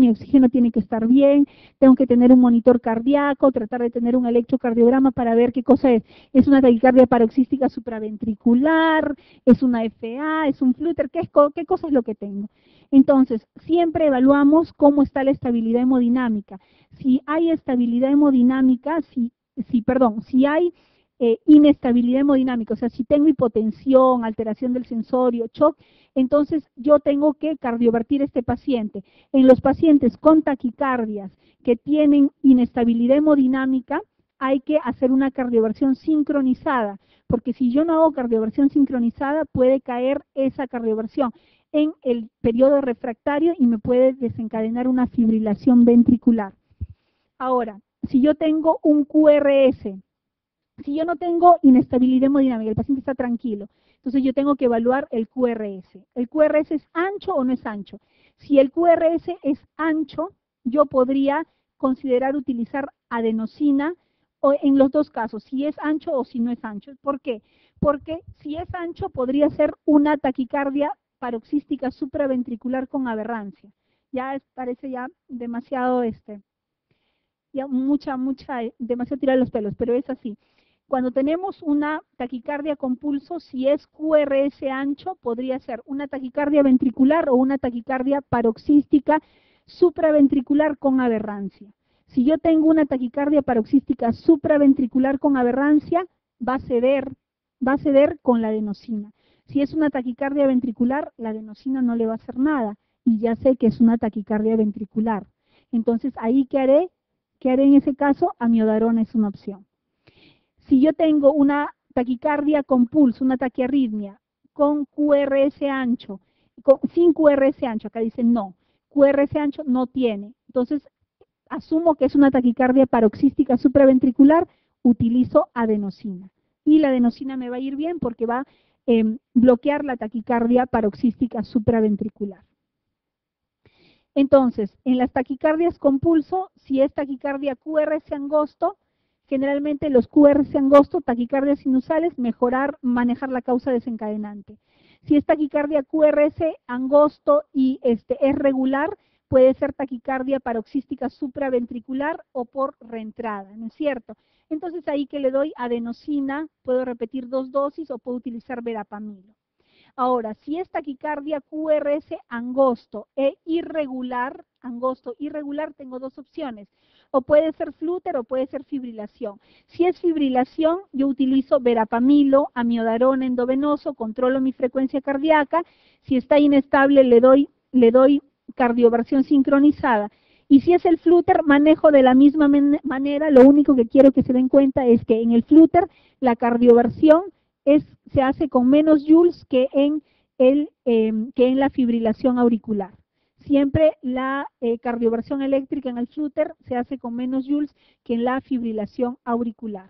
tiene que estar bien, tengo que tener un monitor cardíaco, tratar de tener un electrocardiograma para ver qué cosa es. ¿Es una taquicardia paroxística supraventricular? ¿Es una FA? ¿Es un flutter? ¿Qué cosa es lo que tengo? Entonces, siempre evaluamos cómo está la estabilidad hemodinámica. Si hay estabilidad hemodinámica, si hay inestabilidad hemodinámica, o sea, si tengo hipotensión, alteración del sensorio, shock, entonces yo tengo que cardiovertir a este paciente. En los pacientes con taquicardias que tienen inestabilidad hemodinámica, hay que hacer una cardioversión sincronizada, porque si yo no hago cardioversión sincronizada, puede caer esa cardioversión en el periodo refractario y me puede desencadenar una fibrilación ventricular. Ahora, si yo tengo un QRS, si yo no tengo inestabilidad hemodinámica, el paciente está tranquilo, entonces yo tengo que evaluar el QRS. ¿El QRS es ancho o no es ancho? Si el QRS es ancho, yo podría considerar utilizar adenosina o en los dos casos, si es ancho o si no es ancho. ¿Por qué? Porque si es ancho podría ser una taquicardia paroxística supraventricular con aberrancia. Ya parece ya demasiado ya demasiado tirar los pelos, pero es así. Cuando tenemos una taquicardia con pulso, si es QRS ancho, podría ser una taquicardia ventricular o una taquicardia paroxística supraventricular con aberrancia. Si yo tengo una taquicardia paroxística supraventricular con aberrancia, va a ceder con la adenosina. Si es una taquicardia ventricular, la adenosina no le va a hacer nada y ya sé que es una taquicardia ventricular. Entonces, ¿ahí qué haré? ¿Qué haré en ese caso? Amiodarona es una opción. Si yo tengo una taquicardia con pulso, una taquiarritmia, con QRS ancho, sin QRS ancho, acá dicen no, QRS ancho no tiene. Entonces, asumo que es una taquicardia paroxística supraventricular, utilizo adenosina. Y la adenosina me va a ir bien porque va a bloquear la taquicardia paroxística supraventricular. Entonces, en las taquicardias con pulso, si es taquicardia QRS angosto, generalmente los QRS angosto, taquicardias sinusales, manejar la causa desencadenante. Si es taquicardia QRS angosto y es regular, puede ser taquicardia paroxística supraventricular o por reentrada, ¿no es cierto? Entonces ahí que le doy adenosina, puedo repetir 2 dosis o puedo utilizar verapamilo. Ahora, si es taquicardia QRS angosto e irregular, tengo dos opciones. O puede ser flutter o puede ser fibrilación. Si es fibrilación, yo utilizo verapamilo, amiodarona endovenoso, controlo mi frecuencia cardíaca. Si está inestable, le doy cardioversión sincronizada. Y si es el flutter, manejo de la misma manera. Lo único que quiero que se den cuenta es que en el flutter la cardioversión se hace con menos joules que en la fibrilación auricular. Siempre la cardioversión eléctrica en el flutter se hace con menos joules que en la fibrilación auricular.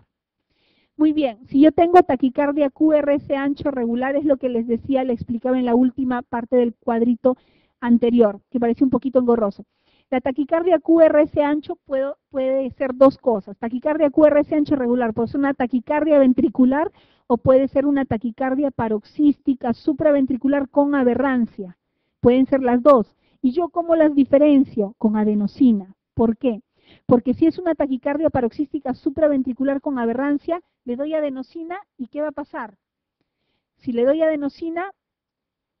Muy bien, si yo tengo taquicardia QRS ancho regular, es lo que les decía, le explicaba en la última parte del cuadrito anterior, que parece un poquito engorroso. La taquicardia QRS ancho puede ser dos cosas. Taquicardia QRS ancho regular puede ser una taquicardia ventricular o puede ser una taquicardia paroxística supraventricular con aberrancia. Pueden ser las dos. ¿Y yo cómo las diferencio? Con adenosina. ¿Por qué? Porque si es una taquicardia paroxística supraventricular con aberrancia, le doy adenosina y ¿qué va a pasar? Si le doy adenosina,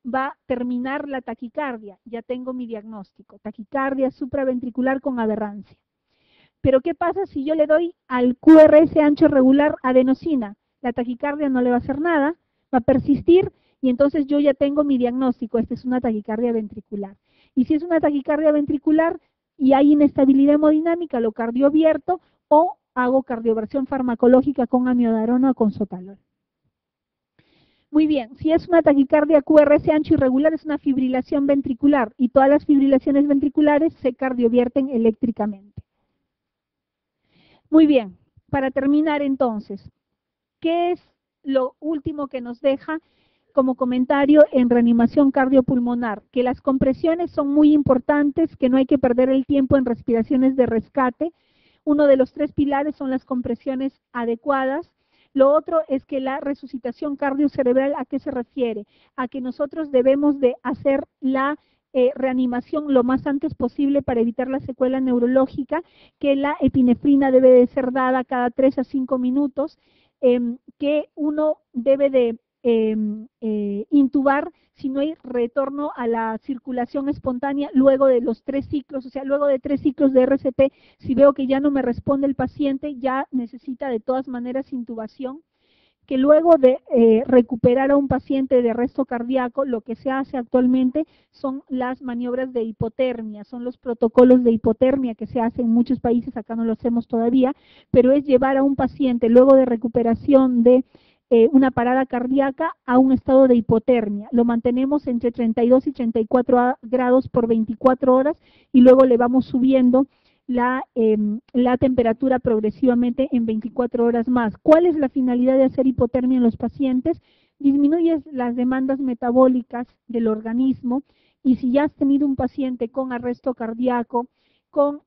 va a terminar la taquicardia. Ya tengo mi diagnóstico. Taquicardia supraventricular con aberrancia. Pero ¿qué pasa si yo le doy al QRS ancho regular adenosina? La taquicardia no le va a hacer nada, va a persistir y entonces yo ya tengo mi diagnóstico. Esta es una taquicardia ventricular. Y si es una taquicardia ventricular y hay inestabilidad hemodinámica, lo cardiovierto o hago cardioversión farmacológica con amiodarona o con sotalol. Muy bien, si es una taquicardia QRS ancho irregular, es una fibrilación ventricular y todas las fibrilaciones ventriculares se cardiovierten eléctricamente. Muy bien, para terminar entonces, ¿qué es lo último que nos deja como comentario en reanimación cardiopulmonar? Que las compresiones son muy importantes, que no hay que perder el tiempo en respiraciones de rescate. Uno de los 3 pilares son las compresiones adecuadas. Lo otro es que la resucitación cardiocerebral, ¿a qué se refiere? A que nosotros debemos de hacer la reanimación lo más antes posible para evitar la secuela neurológica, que la epinefrina debe de ser dada cada 3 a 5 minutos, que uno debe de intubar si no hay retorno a la circulación espontánea luego de los 3 ciclos, o sea, luego de 3 ciclos de RCP, si veo que ya no me responde el paciente, ya necesita de todas maneras intubación, que luego de recuperar a un paciente de arresto cardíaco, lo que se hace actualmente son las maniobras de hipotermia, son los protocolos de hipotermia que se hacen en muchos países, acá no lo hacemos todavía, pero es llevar a un paciente luego de recuperación de una parada cardíaca a un estado de hipotermia. Lo mantenemos entre 32 y 34 grados por 24 horas y luego le vamos subiendo la temperatura progresivamente en 24 horas más. ¿Cuál es la finalidad de hacer hipotermia en los pacientes? Disminuyes las demandas metabólicas del organismo y si ya has tenido un paciente con arresto cardíaco, con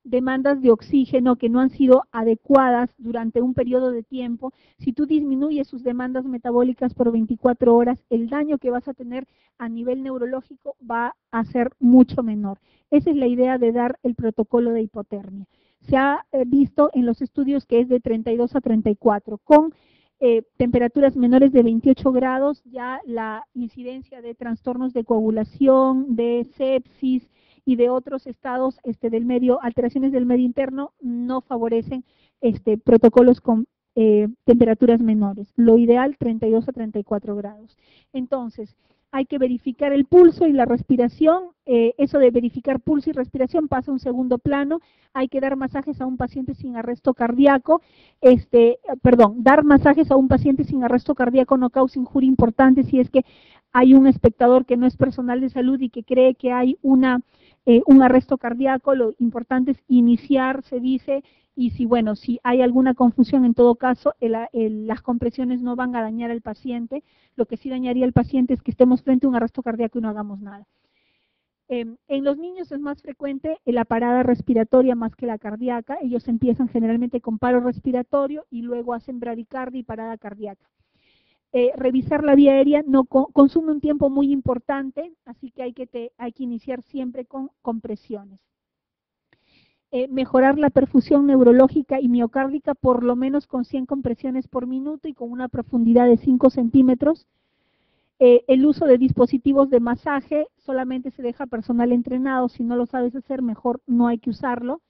demandas de oxígeno que no han sido adecuadas durante un periodo de tiempo, si tú disminuyes sus demandas metabólicas por 24 horas, el daño que vas a tener a nivel neurológico va a ser mucho menor. Esa es la idea de dar el protocolo de hipotermia. Se ha visto en los estudios que es de 32 a 34. Con temperaturas menores de 28 grados, ya la incidencia de trastornos de coagulación, de sepsis, y de otros estados del medio, alteraciones del medio interno, no favorecen protocolos con temperaturas menores. Lo ideal, 32 a 34 grados. Entonces, hay que verificar el pulso y la respiración. Eso de verificar pulso y respiración pasa a un segundo plano. Hay que dar masajes a un paciente sin arresto cardíaco. Dar masajes a un paciente sin arresto cardíaco no causa injuria importante si es que hay un espectador que no es personal de salud y que cree que hay un arresto cardíaco. Lo importante es iniciar, se dice, y si hay alguna confusión, en todo caso, las compresiones no van a dañar al paciente. Lo que sí dañaría al paciente es que estemos frente a un arresto cardíaco y no hagamos nada. En los niños es más frecuente la parada respiratoria más que la cardíaca. Ellos empiezan generalmente con paro respiratorio y luego hacen bradicardia y parada cardíaca. Revisar la vía aérea consume un tiempo muy importante, así que hay que iniciar siempre con compresiones. Mejorar la perfusión neurológica y miocárdica por lo menos con 100 compresiones por minuto y con una profundidad de 5 centímetros. El uso de dispositivos de masaje solamente se deja personal entrenado. Si no lo sabes hacer, mejor no hay que usarlo.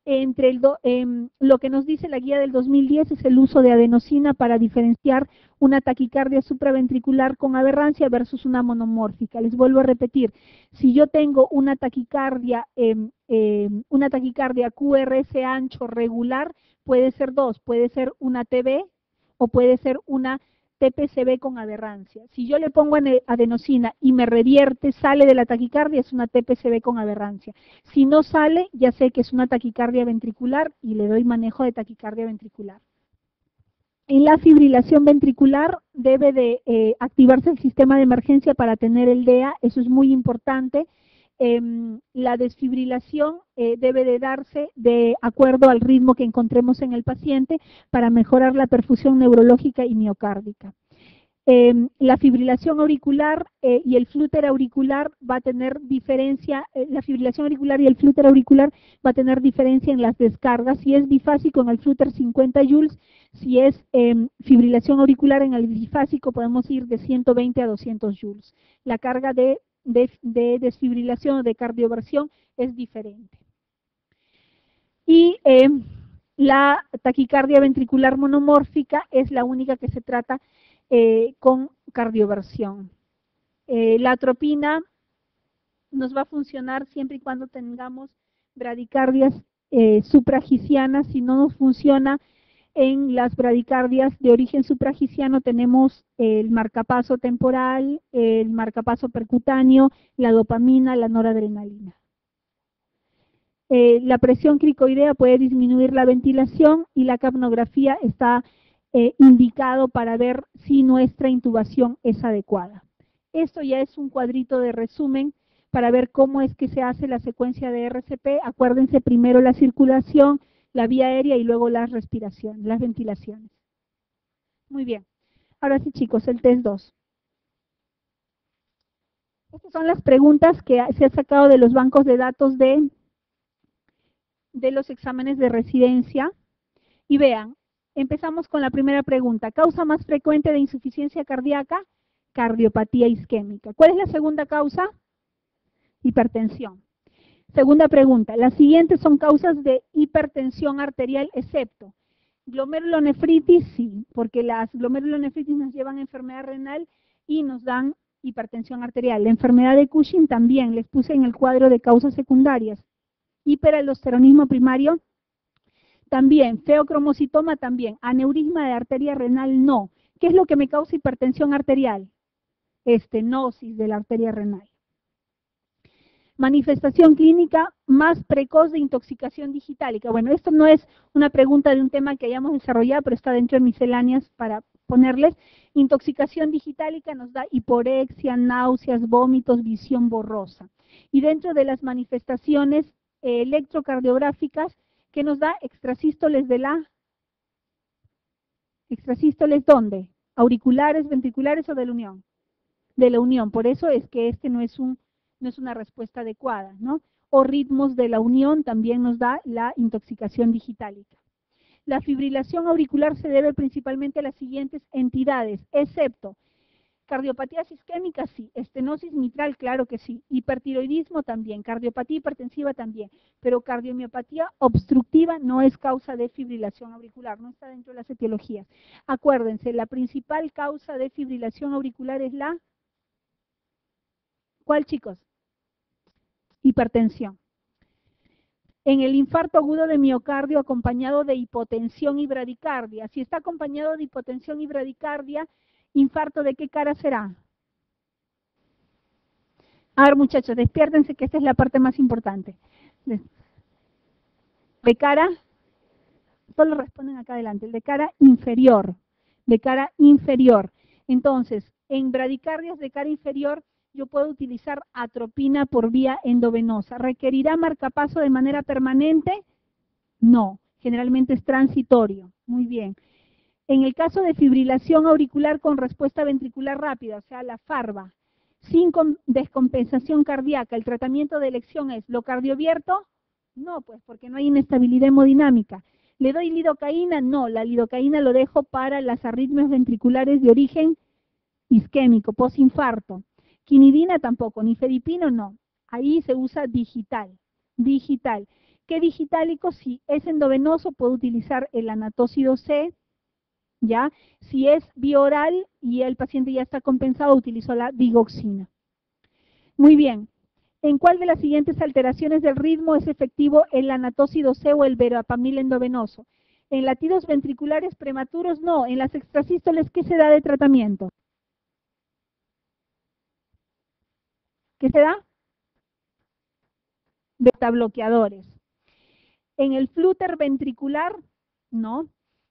Lo que nos dice la guía del 2010 es el uso de adenosina para diferenciar una taquicardia supraventricular con aberrancia versus una monomórfica. Les vuelvo a repetir, si yo tengo una taquicardia QRS ancho regular, puede ser dos, puede ser una TB o puede ser una TPCB con aberrancia. Si yo le pongo adenosina y me revierte, sale de la taquicardia, es una TPCB con aberrancia. Si no sale, ya sé que es una taquicardia ventricular y le doy manejo de taquicardia ventricular. En la fibrilación ventricular debe de activarse el sistema de emergencia para tener el DEA, eso es muy importante. la desfibrilación debe de darse de acuerdo al ritmo que encontremos en el paciente para mejorar la perfusión neurológica y miocárdica. La fibrilación auricular y el flúter auricular va a tener diferencia, la fibrilación auricular y el flúter auricular va a tener diferencia en las descargas. Si es bifásico en el flúter 50 joules, si es fibrilación auricular en el bifásico podemos ir de 120 a 200 joules. La carga de desfibrilación o de cardioversión es diferente. Y la taquicardia ventricular monomórfica es la única que se trata con cardioversión. La atropina nos va a funcionar siempre y cuando tengamos bradicardias supragicianas. Si no nos funciona en las bradicardias de origen supragiciano, tenemos el marcapaso temporal, el marcapaso percutáneo, la dopamina, la noradrenalina. La presión cricoidea puede disminuir la ventilación y la capnografía está indicado para ver si nuestra intubación es adecuada. Esto ya es un cuadrito de resumen para ver cómo es que se hace la secuencia de RCP. Acuérdense primero la circulación, la vía aérea y luego las respiraciones, las ventilaciones. Muy bien. Ahora sí, chicos, el test 2. Estas son las preguntas que se han sacado de los bancos de datos de los exámenes de residencia. Y vean, empezamos con la primera pregunta. ¿Causa más frecuente de insuficiencia cardíaca? Cardiopatía isquémica. ¿Cuál es la segunda causa? Hipertensión. Segunda pregunta. Las siguientes son causas de hipertensión arterial excepto glomerulonefritis, sí, porque las glomerulonefritis nos llevan a enfermedad renal y nos dan hipertensión arterial. La enfermedad de Cushing también, les puse en el cuadro de causas secundarias. Hiperaldosteronismo primario, también. Feocromocitoma, también. Aneurisma de arteria renal, no. ¿Qué es lo que me causa hipertensión arterial? Estenosis de la arteria renal. Manifestación clínica más precoz de intoxicación digitálica. Bueno, esto no es una pregunta de un tema que hayamos desarrollado, pero está dentro de misceláneas para ponerles. Intoxicación digitálica nos da hiporexia, náuseas, vómitos, visión borrosa. Y dentro de las manifestaciones electrocardiográficas, ¿qué nos da? Extrasístoles de la... ¿Extrasístoles dónde? ¿Auriculares, ventriculares o de la unión? De la unión, por eso es que no es una respuesta adecuada, ¿no? O ritmos de la unión también nos da la intoxicación digitálica. La fibrilación auricular se debe principalmente a las siguientes entidades, excepto cardiopatías isquémicas, sí, estenosis mitral, claro que sí, hipertiroidismo también, cardiopatía hipertensiva también, pero cardiomiopatía obstructiva no es causa de fibrilación auricular, no está dentro de las etiologías. Acuérdense, la principal causa de fibrilación auricular es la... ¿Cuál, chicos? Hipertensión. En el infarto agudo de miocardio acompañado de hipotensión y bradicardia. Si está acompañado de hipotensión y bradicardia, ¿infarto de qué cara será? A ver, muchachos, despiértense que esta es la parte más importante. De cara, solo responden acá adelante, el de cara inferior. De cara inferior. Entonces, en bradicardias de cara inferior, yo puedo utilizar atropina por vía endovenosa. ¿Requerirá marcapaso de manera permanente? No, generalmente es transitorio. Muy bien. En el caso de fibrilación auricular con respuesta ventricular rápida, o sea, la FARVA, sin descompensación cardíaca, ¿el tratamiento de elección es lo cardiovierto? No, pues porque no hay inestabilidad hemodinámica. ¿Le doy lidocaína? No, la lidocaína lo dejo para las arritmias ventriculares de origen isquémico, posinfarto. Quinidina tampoco, nifedipino no. Ahí se usa digital. Digital. ¿Qué digitálico? Si es endovenoso, puedo utilizar el anatócido C, ¿ya? Si es bioral y el paciente ya está compensado, utilizo la digoxina. Muy bien. ¿En cuál de las siguientes alteraciones del ritmo es efectivo el anatócido C o el verapamil endovenoso? ¿En latidos ventriculares prematuros? No. ¿En las extrasístoles qué se da de tratamiento? ¿Qué se da? Betabloqueadores. En el flúter ventricular, no.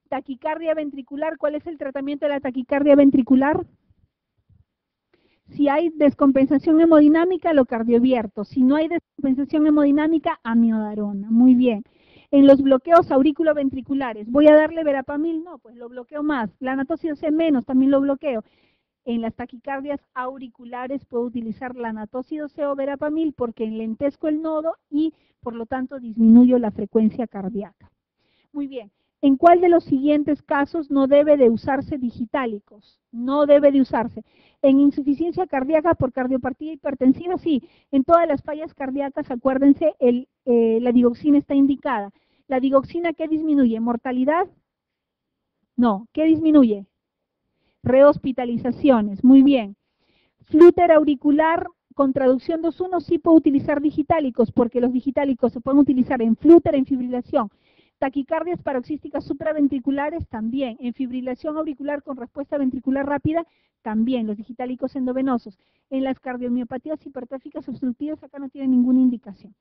Taquicardia ventricular, ¿cuál es el tratamiento de la taquicardia ventricular? Si hay descompensación hemodinámica, lo cardiovierto. Si no hay descompensación hemodinámica, amiodarona. Muy bien. En los bloqueos auriculoventriculares, ¿voy a darle verapamil? No, pues lo bloqueo más. La anatócido-C menos, también lo bloqueo. En las taquicardias auriculares puedo utilizar la anatócido-C o verapamil porque enlentezco el nodo y, por lo tanto, disminuyo la frecuencia cardíaca. Muy bien. ¿En cuál de los siguientes casos no debe de usarse digitálicos? No debe de usarse. En insuficiencia cardíaca por cardiopatía hipertensiva, sí. En todas las fallas cardíacas, acuérdense, la digoxina está indicada. ¿La digoxina qué disminuye? ¿Mortalidad? No. ¿Qué disminuye? Rehospitalizaciones. Muy bien. Flúter auricular con traducción 2.1 sí puedo utilizar digitálicos porque los digitálicos se pueden utilizar en flúter, en fibrilación. Taquicardias paroxísticas supraventriculares también. En fibrilación auricular con respuesta ventricular rápida también. Los digitálicos endovenosos. En las cardiomiopatías hipertróficas obstructivas acá no tienen ninguna indicación.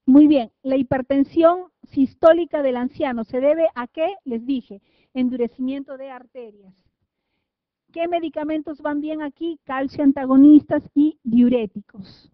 Muy bien. La hipertensión sistólica del anciano se debe a qué? Les dije, endurecimiento de arterias. ¿Qué medicamentos van bien aquí? Calcio antagonistas y diuréticos.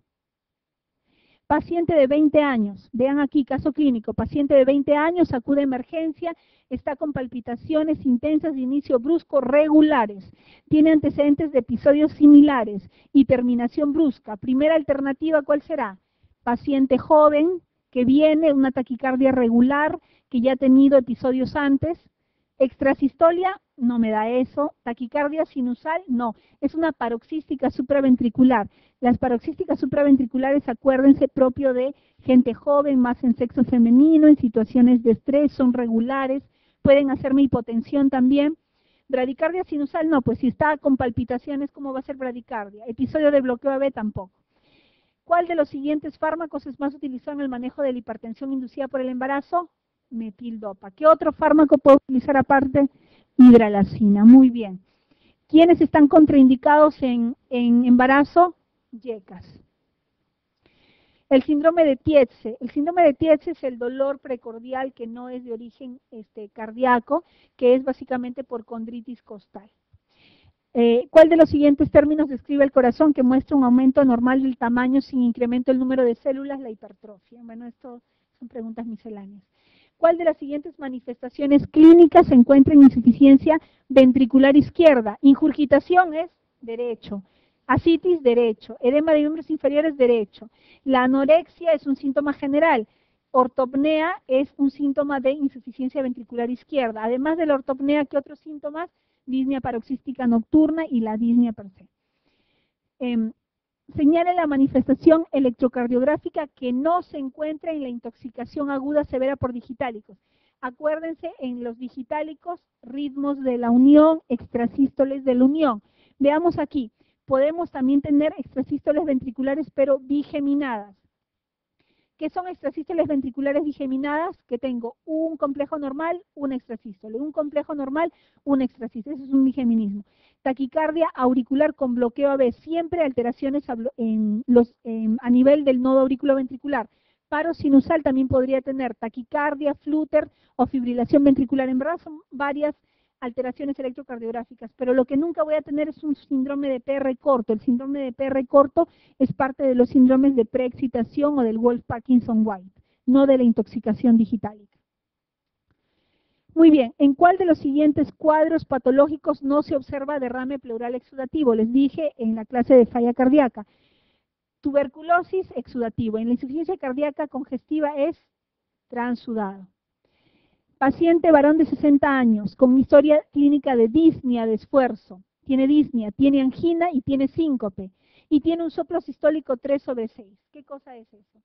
Paciente de 20 años, vean aquí, caso clínico, paciente de 20 años, acude a emergencia, está con palpitaciones intensas de inicio brusco regulares, tiene antecedentes de episodios similares y terminación brusca. Primera alternativa, ¿cuál será? Paciente joven que viene, una taquicardia regular, que ya ha tenido episodios antes. Extrasistolia, no me da eso. Taquicardia sinusal, no. Es una paroxística supraventricular. Las paroxísticas supraventriculares, acuérdense, propio de gente joven, más en sexo femenino, en situaciones de estrés, son regulares, pueden hacerme hipotensión también. Bradicardia sinusal, no, pues si está con palpitaciones, ¿cómo va a ser bradicardia? Episodio de bloqueo AB tampoco. ¿Cuál de los siguientes fármacos es más utilizado en el manejo de la hipertensión inducida por el embarazo? Metildopa. ¿Qué otro fármaco puedo utilizar aparte? Hidralazina. Muy bien. ¿Quiénes están contraindicados en embarazo? Yecas. El síndrome de Tietze. El síndrome de Tietze es el dolor precordial que no es de origen cardíaco, que es básicamente por condritis costal. ¿Cuál de los siguientes términos describe el corazón que muestra un aumento normal del tamaño sin incremento del número de células? La hipertrofia. Bueno, esto son preguntas misceláneas. ¿Cuál de las siguientes manifestaciones clínicas se encuentra en insuficiencia ventricular izquierda? Ingurgitación es derecho, ascitis derecho, edema de miembros inferiores derecho. La anorexia es un síntoma general, ortopnea es un síntoma de insuficiencia ventricular izquierda. Además de la ortopnea, ¿qué otros síntomas? Disnea paroxística nocturna y la disnea per se. Señala la manifestación electrocardiográfica que no se encuentra en la intoxicación aguda severa por digitálicos. Acuérdense, en los digitálicos, ritmos de la unión, extrasístoles de la unión. Veamos aquí, podemos también tener extrasístoles ventriculares, pero bigeminadas. ¿Qué son extrasístoles ventriculares bigeminadas? Que tengo un complejo normal, un extrasístole, un complejo normal, un extrasístole. Eso es un bigeminismo. Taquicardia auricular con bloqueo AB, siempre alteraciones a nivel del nodo auriculoventricular. Paro sinusal también podría tener taquicardia, flúter o fibrilación ventricular. En verdad son varias alteraciones electrocardiográficas, pero lo que nunca voy a tener es un síndrome de PR corto. El síndrome de PR corto es parte de los síndromes de preexcitación o del Wolff-Parkinson-White, no de la intoxicación digitálica. Muy bien, ¿en cuál de los siguientes cuadros patológicos no se observa derrame pleural exudativo? Les dije en la clase de falla cardíaca. Tuberculosis, exudativo. En la insuficiencia cardíaca congestiva es transudado. Paciente varón de 60 años con historia clínica de disnea de esfuerzo. Tiene disnea, tiene angina y tiene síncope. Y tiene un soplo sistólico 3/6. ¿Qué cosa es eso?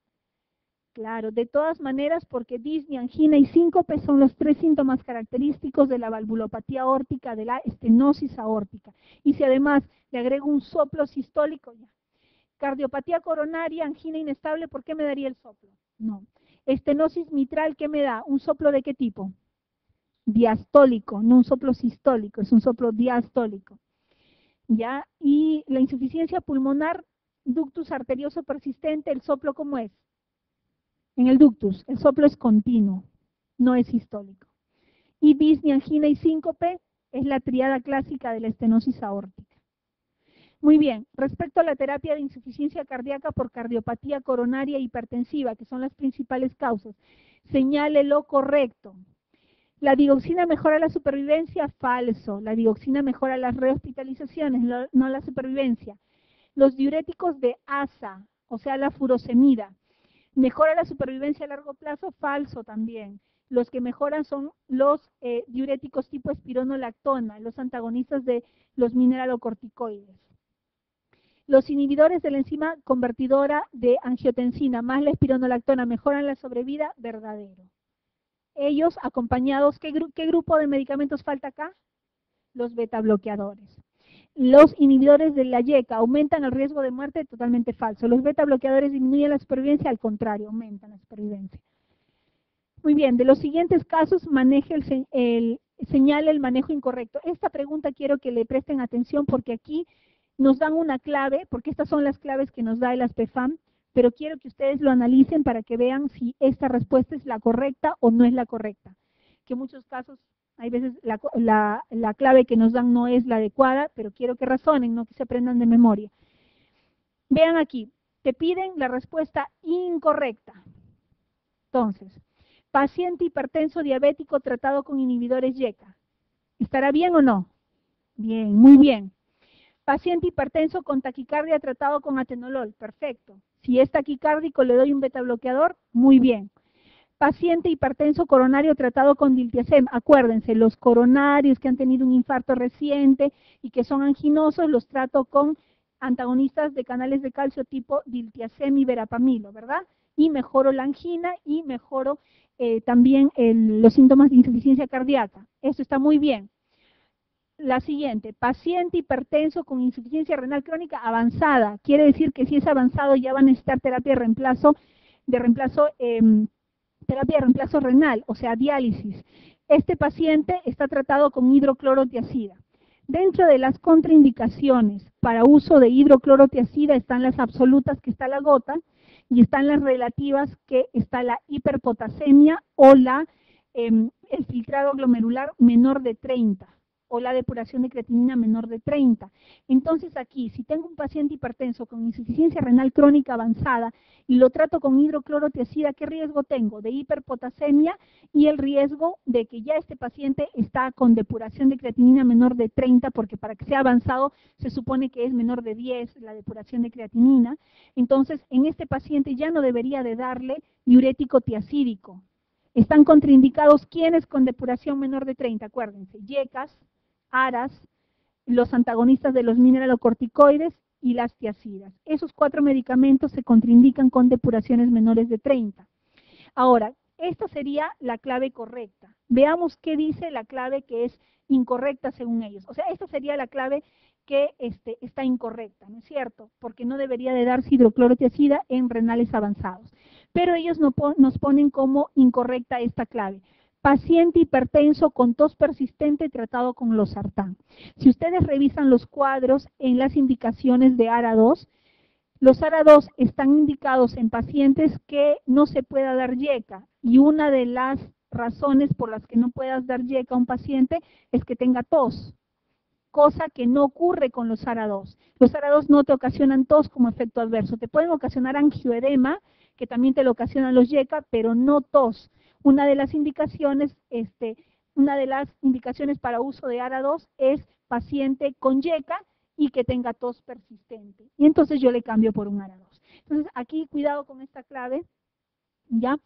Claro, de todas maneras, porque disnea, angina y síncope son los 3 síntomas característicos de la valvulopatía aórtica, de la estenosis aórtica. Y si además le agrego un soplo sistólico, ya. Cardiopatía coronaria, angina inestable, ¿por qué me daría el soplo? No. Estenosis mitral, ¿qué me da? ¿Un soplo de qué tipo? Diastólico, no un soplo sistólico, es un soplo diastólico. ¿Ya? Y la insuficiencia pulmonar, ductus arterioso persistente, ¿el soplo cómo es? En el ductus, el soplo es continuo, no es sistólico. Y disnea, angina y síncope es la triada clásica de la estenosis aórtica. Muy bien, respecto a la terapia de insuficiencia cardíaca por cardiopatía coronaria hipertensiva, que son las principales causas, señale lo correcto. ¿La digoxina mejora la supervivencia? Falso. La digoxina mejora las rehospitalizaciones, no la supervivencia. Los diuréticos de ASA, o sea, la furosemida, ¿mejora la supervivencia a largo plazo? Falso también. Los que mejoran son los diuréticos tipo espironolactona, los antagonistas de los mineralocorticoides. Los inhibidores de la enzima convertidora de angiotensina más la espironolactona mejoran la sobrevida, verdadero. Ellos acompañados, ¿qué grupo de medicamentos falta acá? Los beta bloqueadores. Los inhibidores de la YECA aumentan el riesgo de muerte, totalmente falso. Los beta bloqueadores disminuyen la supervivencia, al contrario, aumentan la supervivencia. Muy bien, de los siguientes casos, señale el manejo incorrecto. Esta pregunta quiero que le presten atención porque aquí nos dan una clave, porque estas son las claves que nos da el ASPEFAM, pero quiero que ustedes lo analicen para que vean si esta respuesta es la correcta o no es la correcta. Que en muchos casos, hay veces la clave que nos dan no es la adecuada, pero quiero que razonen, no que se aprendan de memoria. Vean aquí, te piden la respuesta incorrecta. Entonces, paciente hipertenso diabético tratado con inhibidores YECA. ¿Estará bien o no? Bien, muy bien. Paciente hipertenso con taquicardia tratado con atenolol. Perfecto. Si es taquicárdico, le doy un beta bloqueador. Muy bien. Paciente hipertenso coronario tratado con diltiazem. Acuérdense, los coronarios que han tenido un infarto reciente y que son anginosos, los trato con antagonistas de canales de calcio tipo diltiazem y verapamilo, ¿verdad? Y mejoro la angina y mejoro también los síntomas de insuficiencia cardíaca. Eso está muy bien. La siguiente, paciente hipertenso con insuficiencia renal crónica avanzada. Quiere decir que si es avanzado ya va a necesitar terapia de reemplazo renal, o sea, diálisis. Este paciente está tratado con hidroclorotiazida. Dentro de las contraindicaciones para uso de hidroclorotiazida están las absolutas, que está la gota, y están las relativas, que está la hiperpotasemia o el filtrado glomerular menor de 30. O la depuración de creatinina menor de 30. Entonces aquí, si tengo un paciente hipertenso con insuficiencia renal crónica avanzada y lo trato con hidroclorotiazida, ¿qué riesgo tengo? De hiperpotasemia y el riesgo de que ya este paciente está con depuración de creatinina menor de 30, porque para que sea avanzado se supone que es menor de 10 la depuración de creatinina. Entonces, en este paciente ya no debería de darle diurético tiazídico. Están contraindicados quienes con depuración menor de 30, acuérdense, YECAS, ARAS, los antagonistas de los mineralocorticoides y las tiazidas. Esos 4 medicamentos se contraindican con depuraciones menores de 30. Ahora, esta sería la clave correcta. Veamos qué dice la clave que es incorrecta según ellos. O sea, esta sería la clave que está incorrecta, ¿no es cierto? Porque no debería de darse hidroclorotiazida en renales avanzados. Pero ellos nos ponen como incorrecta esta clave. Paciente hipertenso con tos persistente tratado con losartán. Si ustedes revisan los cuadros en las indicaciones de ARA2, los ARA2 están indicados en pacientes que no se pueda dar YECA, y una de las razones por las que no puedas dar YECA a un paciente es que tenga tos, cosa que no ocurre con los ARA2. Los ARA2 no te ocasionan tos como efecto adverso, te pueden ocasionar angioedema, que también te lo ocasionan los YECA, pero no tos. Una de las indicaciones para uso de ARA2 es paciente con YECA y que tenga tos persistente. Y entonces yo le cambio por un ARA2. Entonces aquí cuidado con esta clave, ¿ya?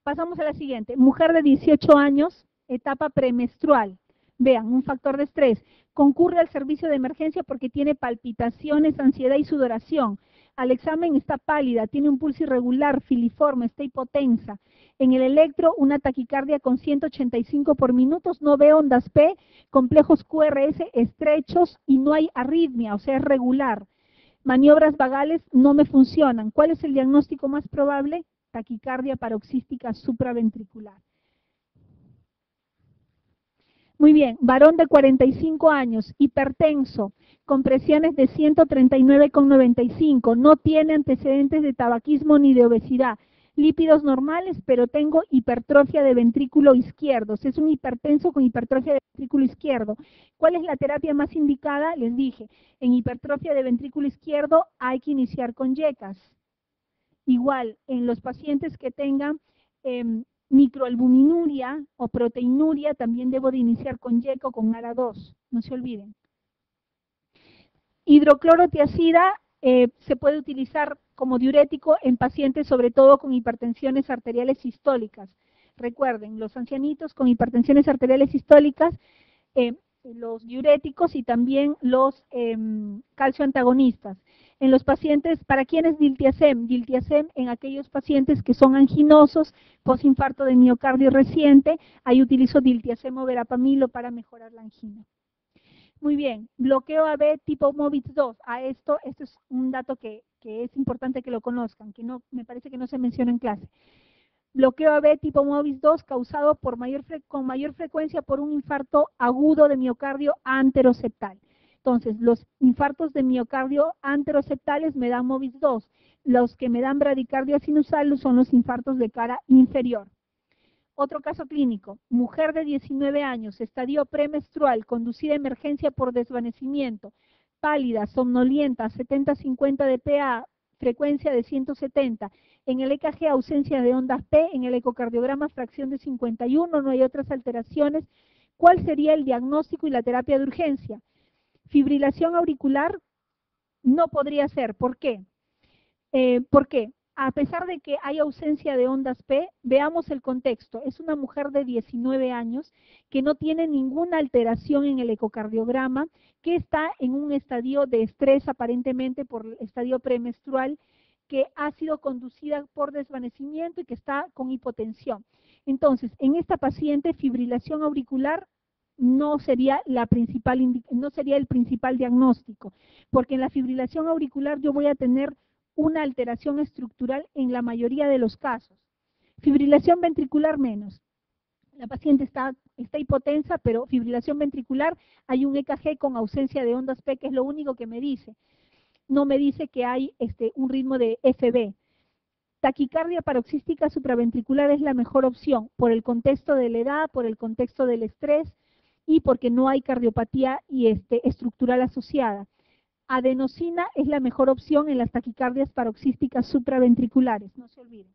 Pasamos a la siguiente. Mujer de 18 años, etapa premenstrual. Vean, un factor de estrés. Concurre al servicio de emergencia porque tiene palpitaciones, ansiedad y sudoración. Al examen está pálida, tiene un pulso irregular, filiforme, está hipotensa. En el electro, una taquicardia con 185 por minutos, no ve ondas P, complejos QRS estrechos y no hay arritmia, o sea, es regular. Maniobras vagales no me funcionan. ¿Cuál es el diagnóstico más probable? Taquicardia paroxística supraventricular. Muy bien, varón de 45 años, hipertenso, con presiones de 139,95, no tiene antecedentes de tabaquismo ni de obesidad. lípidos normales, pero tengo hipertrofia de ventrículo izquierdo. Es un hipertenso con hipertrofia de ventrículo izquierdo. ¿Cuál es la terapia más indicada? Les dije, en hipertrofia de ventrículo izquierdo hay que iniciar con YECAS. Igual, en los pacientes que tengan microalbuminuria o proteinuria, también debo de iniciar con YECA o con ARA2, no se olviden. Hidroclorotiazida se puede utilizar como diurético en pacientes sobre todo con hipertensiones arteriales sistólicas. Recuerden, los ancianitos con hipertensiones arteriales sistólicas, los diuréticos y también los calcio antagonistas. En los pacientes, ¿para quién es diltiazem? Diltiazem en aquellos pacientes que son anginosos, posinfarto de miocardio reciente, ahí utilizo diltiazem o verapamilo para mejorar la angina. Muy bien, bloqueo AB tipo MOVIX2. Esto es un dato que es importante que lo conozcan, que no me parece que no se menciona en clase. Bloqueo AB tipo MOVIX2 causado con mayor frecuencia por un infarto agudo de miocardio anteroseptal. Entonces, los infartos de miocardio anteroseptales me dan MOVIX2. Los que me dan bradicardia sinusal son los infartos de cara inferior. Otro caso clínico, mujer de 19 años, estadio premenstrual, conducida a emergencia por desvanecimiento, pálida, somnolienta, 70-50 de PA, frecuencia de 170, en el EKG ausencia de ondas P, en el ecocardiograma fracción de 51, no hay otras alteraciones. ¿Cuál sería el diagnóstico y la terapia de urgencia? Fibrilación auricular no podría ser, ¿por qué? ¿Por qué? A pesar de que hay ausencia de ondas P, veamos el contexto. Es una mujer de 19 años que no tiene ninguna alteración en el ecocardiograma, que está en un estadio de estrés aparentemente por el estadio premenstrual, que ha sido conducida por desvanecimiento y que está con hipotensión. Entonces, en esta paciente, fibrilación auricular no sería el principal diagnóstico, porque en la fibrilación auricular yo voy a tener una alteración estructural en la mayoría de los casos. Fibrilación ventricular menos. La paciente está hipotensa, pero fibrilación ventricular, hay un EKG con ausencia de ondas P, que es lo único que me dice. No me dice que hay un ritmo de FB. Taquicardia paroxística supraventricular es la mejor opción, por el contexto de la edad, por el contexto del estrés y porque no hay cardiopatía estructural asociada. Adenosina es la mejor opción en las taquicardias paroxísticas supraventriculares, no se olviden.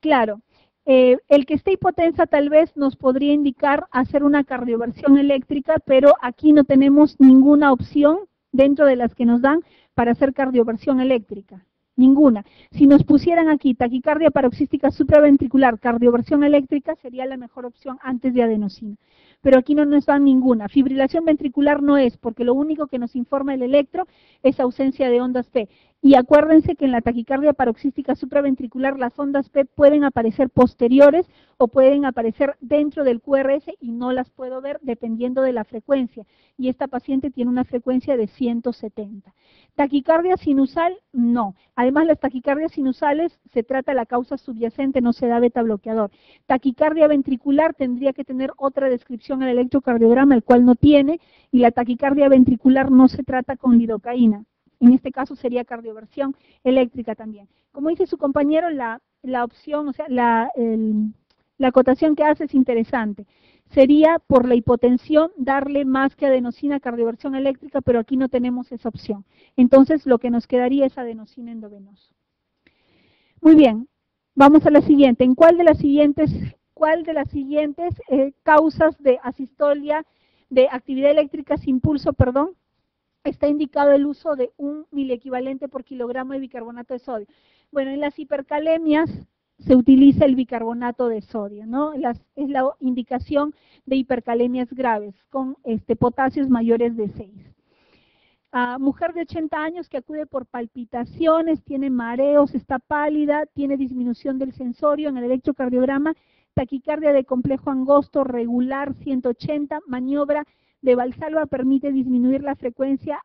Claro, el que esté hipotensa tal vez nos podría indicar hacer una cardioversión eléctrica, pero aquí no tenemos ninguna opción dentro de las que nos dan para hacer cardioversión eléctrica. Ninguna. Si nos pusieran aquí taquicardia paroxística supraventricular, cardioversión eléctrica, sería la mejor opción antes de adenosina. Pero aquí no nos dan ninguna. Fibrilación ventricular no es, porque lo único que nos informa el electro es ausencia de ondas P. Y acuérdense que en la taquicardia paroxística supraventricular las ondas P pueden aparecer posteriores o pueden aparecer dentro del QRS y no las puedo ver dependiendo de la frecuencia. Y esta paciente tiene una frecuencia de 170. Taquicardia sinusal, no. Además, las taquicardias sinusales se trata la causa subyacente, no se da beta bloqueador. Taquicardia ventricular tendría que tener otra descripción al electrocardiograma, el cual no tiene, y la taquicardia ventricular no se trata con lidocaína. En este caso sería cardioversión eléctrica también. Como dice su compañero, la opción, o sea, la acotación que hace es interesante. Sería por la hipotensión darle más que adenosina cardioversión eléctrica, pero aquí no tenemos esa opción. Entonces lo que nos quedaría es adenosina endovenoso. Muy bien, vamos a la siguiente. ¿En cuál de las siguientes causas de asistolia, de actividad eléctrica sin pulso, está indicado el uso de 1 miliequivalente por kilogramo de bicarbonato de sodio? Bueno, en las hipercalemias se utiliza el bicarbonato de sodio, ¿no? Es la indicación de hipercalemias graves con potasios mayores de 6. Mujer de 80 años que acude por palpitaciones, tiene mareos, está pálida, tiene disminución del sensorio en el electrocardiograma, taquicardia de complejo angosto regular 180, maniobra de Valsalva permite disminuir la frecuencia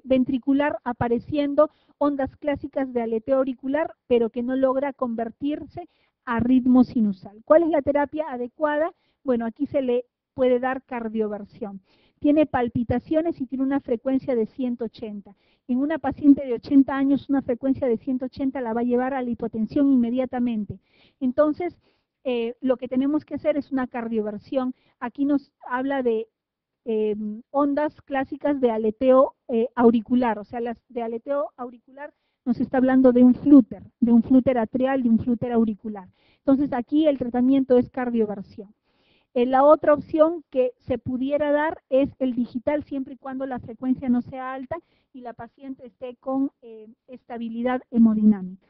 ventricular apareciendo ondas clásicas de aleteo auricular, pero que no logra convertirse a ritmo sinusal. ¿Cuál es la terapia adecuada? Bueno, aquí se le puede dar cardioversión. tiene palpitaciones y tiene una frecuencia de 180. En una paciente de 80 años, una frecuencia de 180 la va a llevar a la hipotensión inmediatamente. Entonces, lo que tenemos que hacer es una cardioversión. Aquí nos habla de ondas clásicas de aleteo auricular, o sea, las de aleteo auricular nos está hablando de un flúter atrial, de un flúter auricular. Entonces, aquí el tratamiento es cardioversión. La otra opción que se pudiera dar es el digital, siempre y cuando la frecuencia no sea alta y la paciente esté con estabilidad hemodinámica.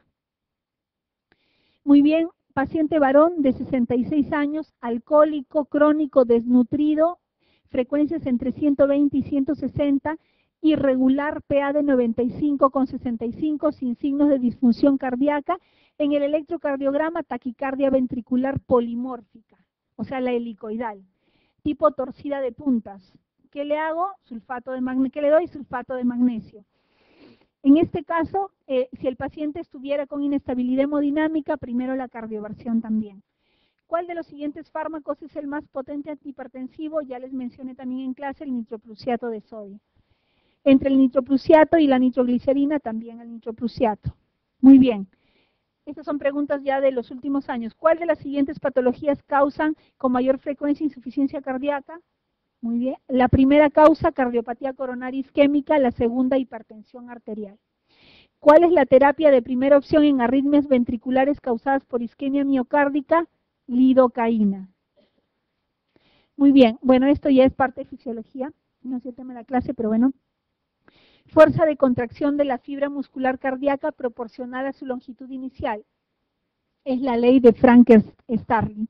Muy bien, paciente varón de 66 años, alcohólico, crónico, desnutrido, frecuencias entre 120 y 160, irregular, PA de 95,65, sin signos de disfunción cardíaca. En el electrocardiograma, taquicardia ventricular polimórfica, o sea, la helicoidal, tipo torcida de puntas. ¿Qué le hago? Sulfato de magnesio. ¿Qué le doy? Sulfato de magnesio. En este caso, si el paciente estuviera con inestabilidad hemodinámica, primero la cardioversión también. ¿Cuál de los siguientes fármacos es el más potente antihipertensivo? Ya les mencioné también en clase el nitroprusiato de sodio. Entre el nitroprusiato y la nitroglicerina, también el nitroprusiato. Muy bien. Estas son preguntas ya de los últimos años. ¿Cuál de las siguientes patologías causan con mayor frecuencia insuficiencia cardíaca? Muy bien. La primera causa, cardiopatía coronaria isquémica. La segunda, hipertensión arterial. ¿Cuál es la terapia de primera opción en arritmias ventriculares causadas por isquemia miocárdica? Lidocaína. Muy bien. Bueno, esto ya es parte de fisiología. No es el tema de la clase, pero bueno. Fuerza de contracción de la fibra muscular cardíaca proporcional a su longitud inicial. Es la ley de Frank-Starling.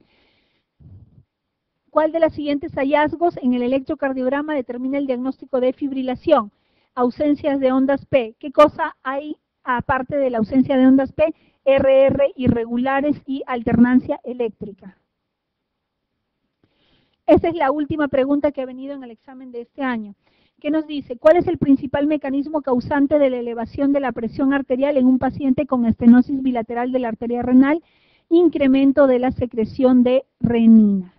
¿Cuál de los siguientes hallazgos en el electrocardiograma determina el diagnóstico de fibrilación? Ausencias de ondas P. ¿Qué cosa hay aparte de la ausencia de ondas P? RR irregulares y alternancia eléctrica. Esa es la última pregunta que ha venido en el examen de este año. ¿Qué nos dice? ¿Cuál es el principal mecanismo causante de la elevación de la presión arterial en un paciente con estenosis bilateral de la arteria renal? Incremento de la secreción de renina.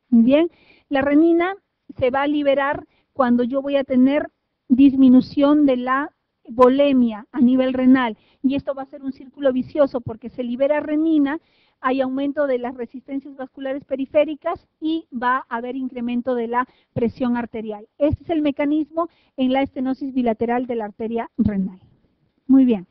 Muy bien, la renina se va a liberar cuando yo voy a tener disminución de la volemia a nivel renal. Y esto va a ser un círculo vicioso porque se libera renina, hay aumento de las resistencias vasculares periféricas y va a haber incremento de la presión arterial. Este es el mecanismo en la estenosis bilateral de la arteria renal. Muy bien.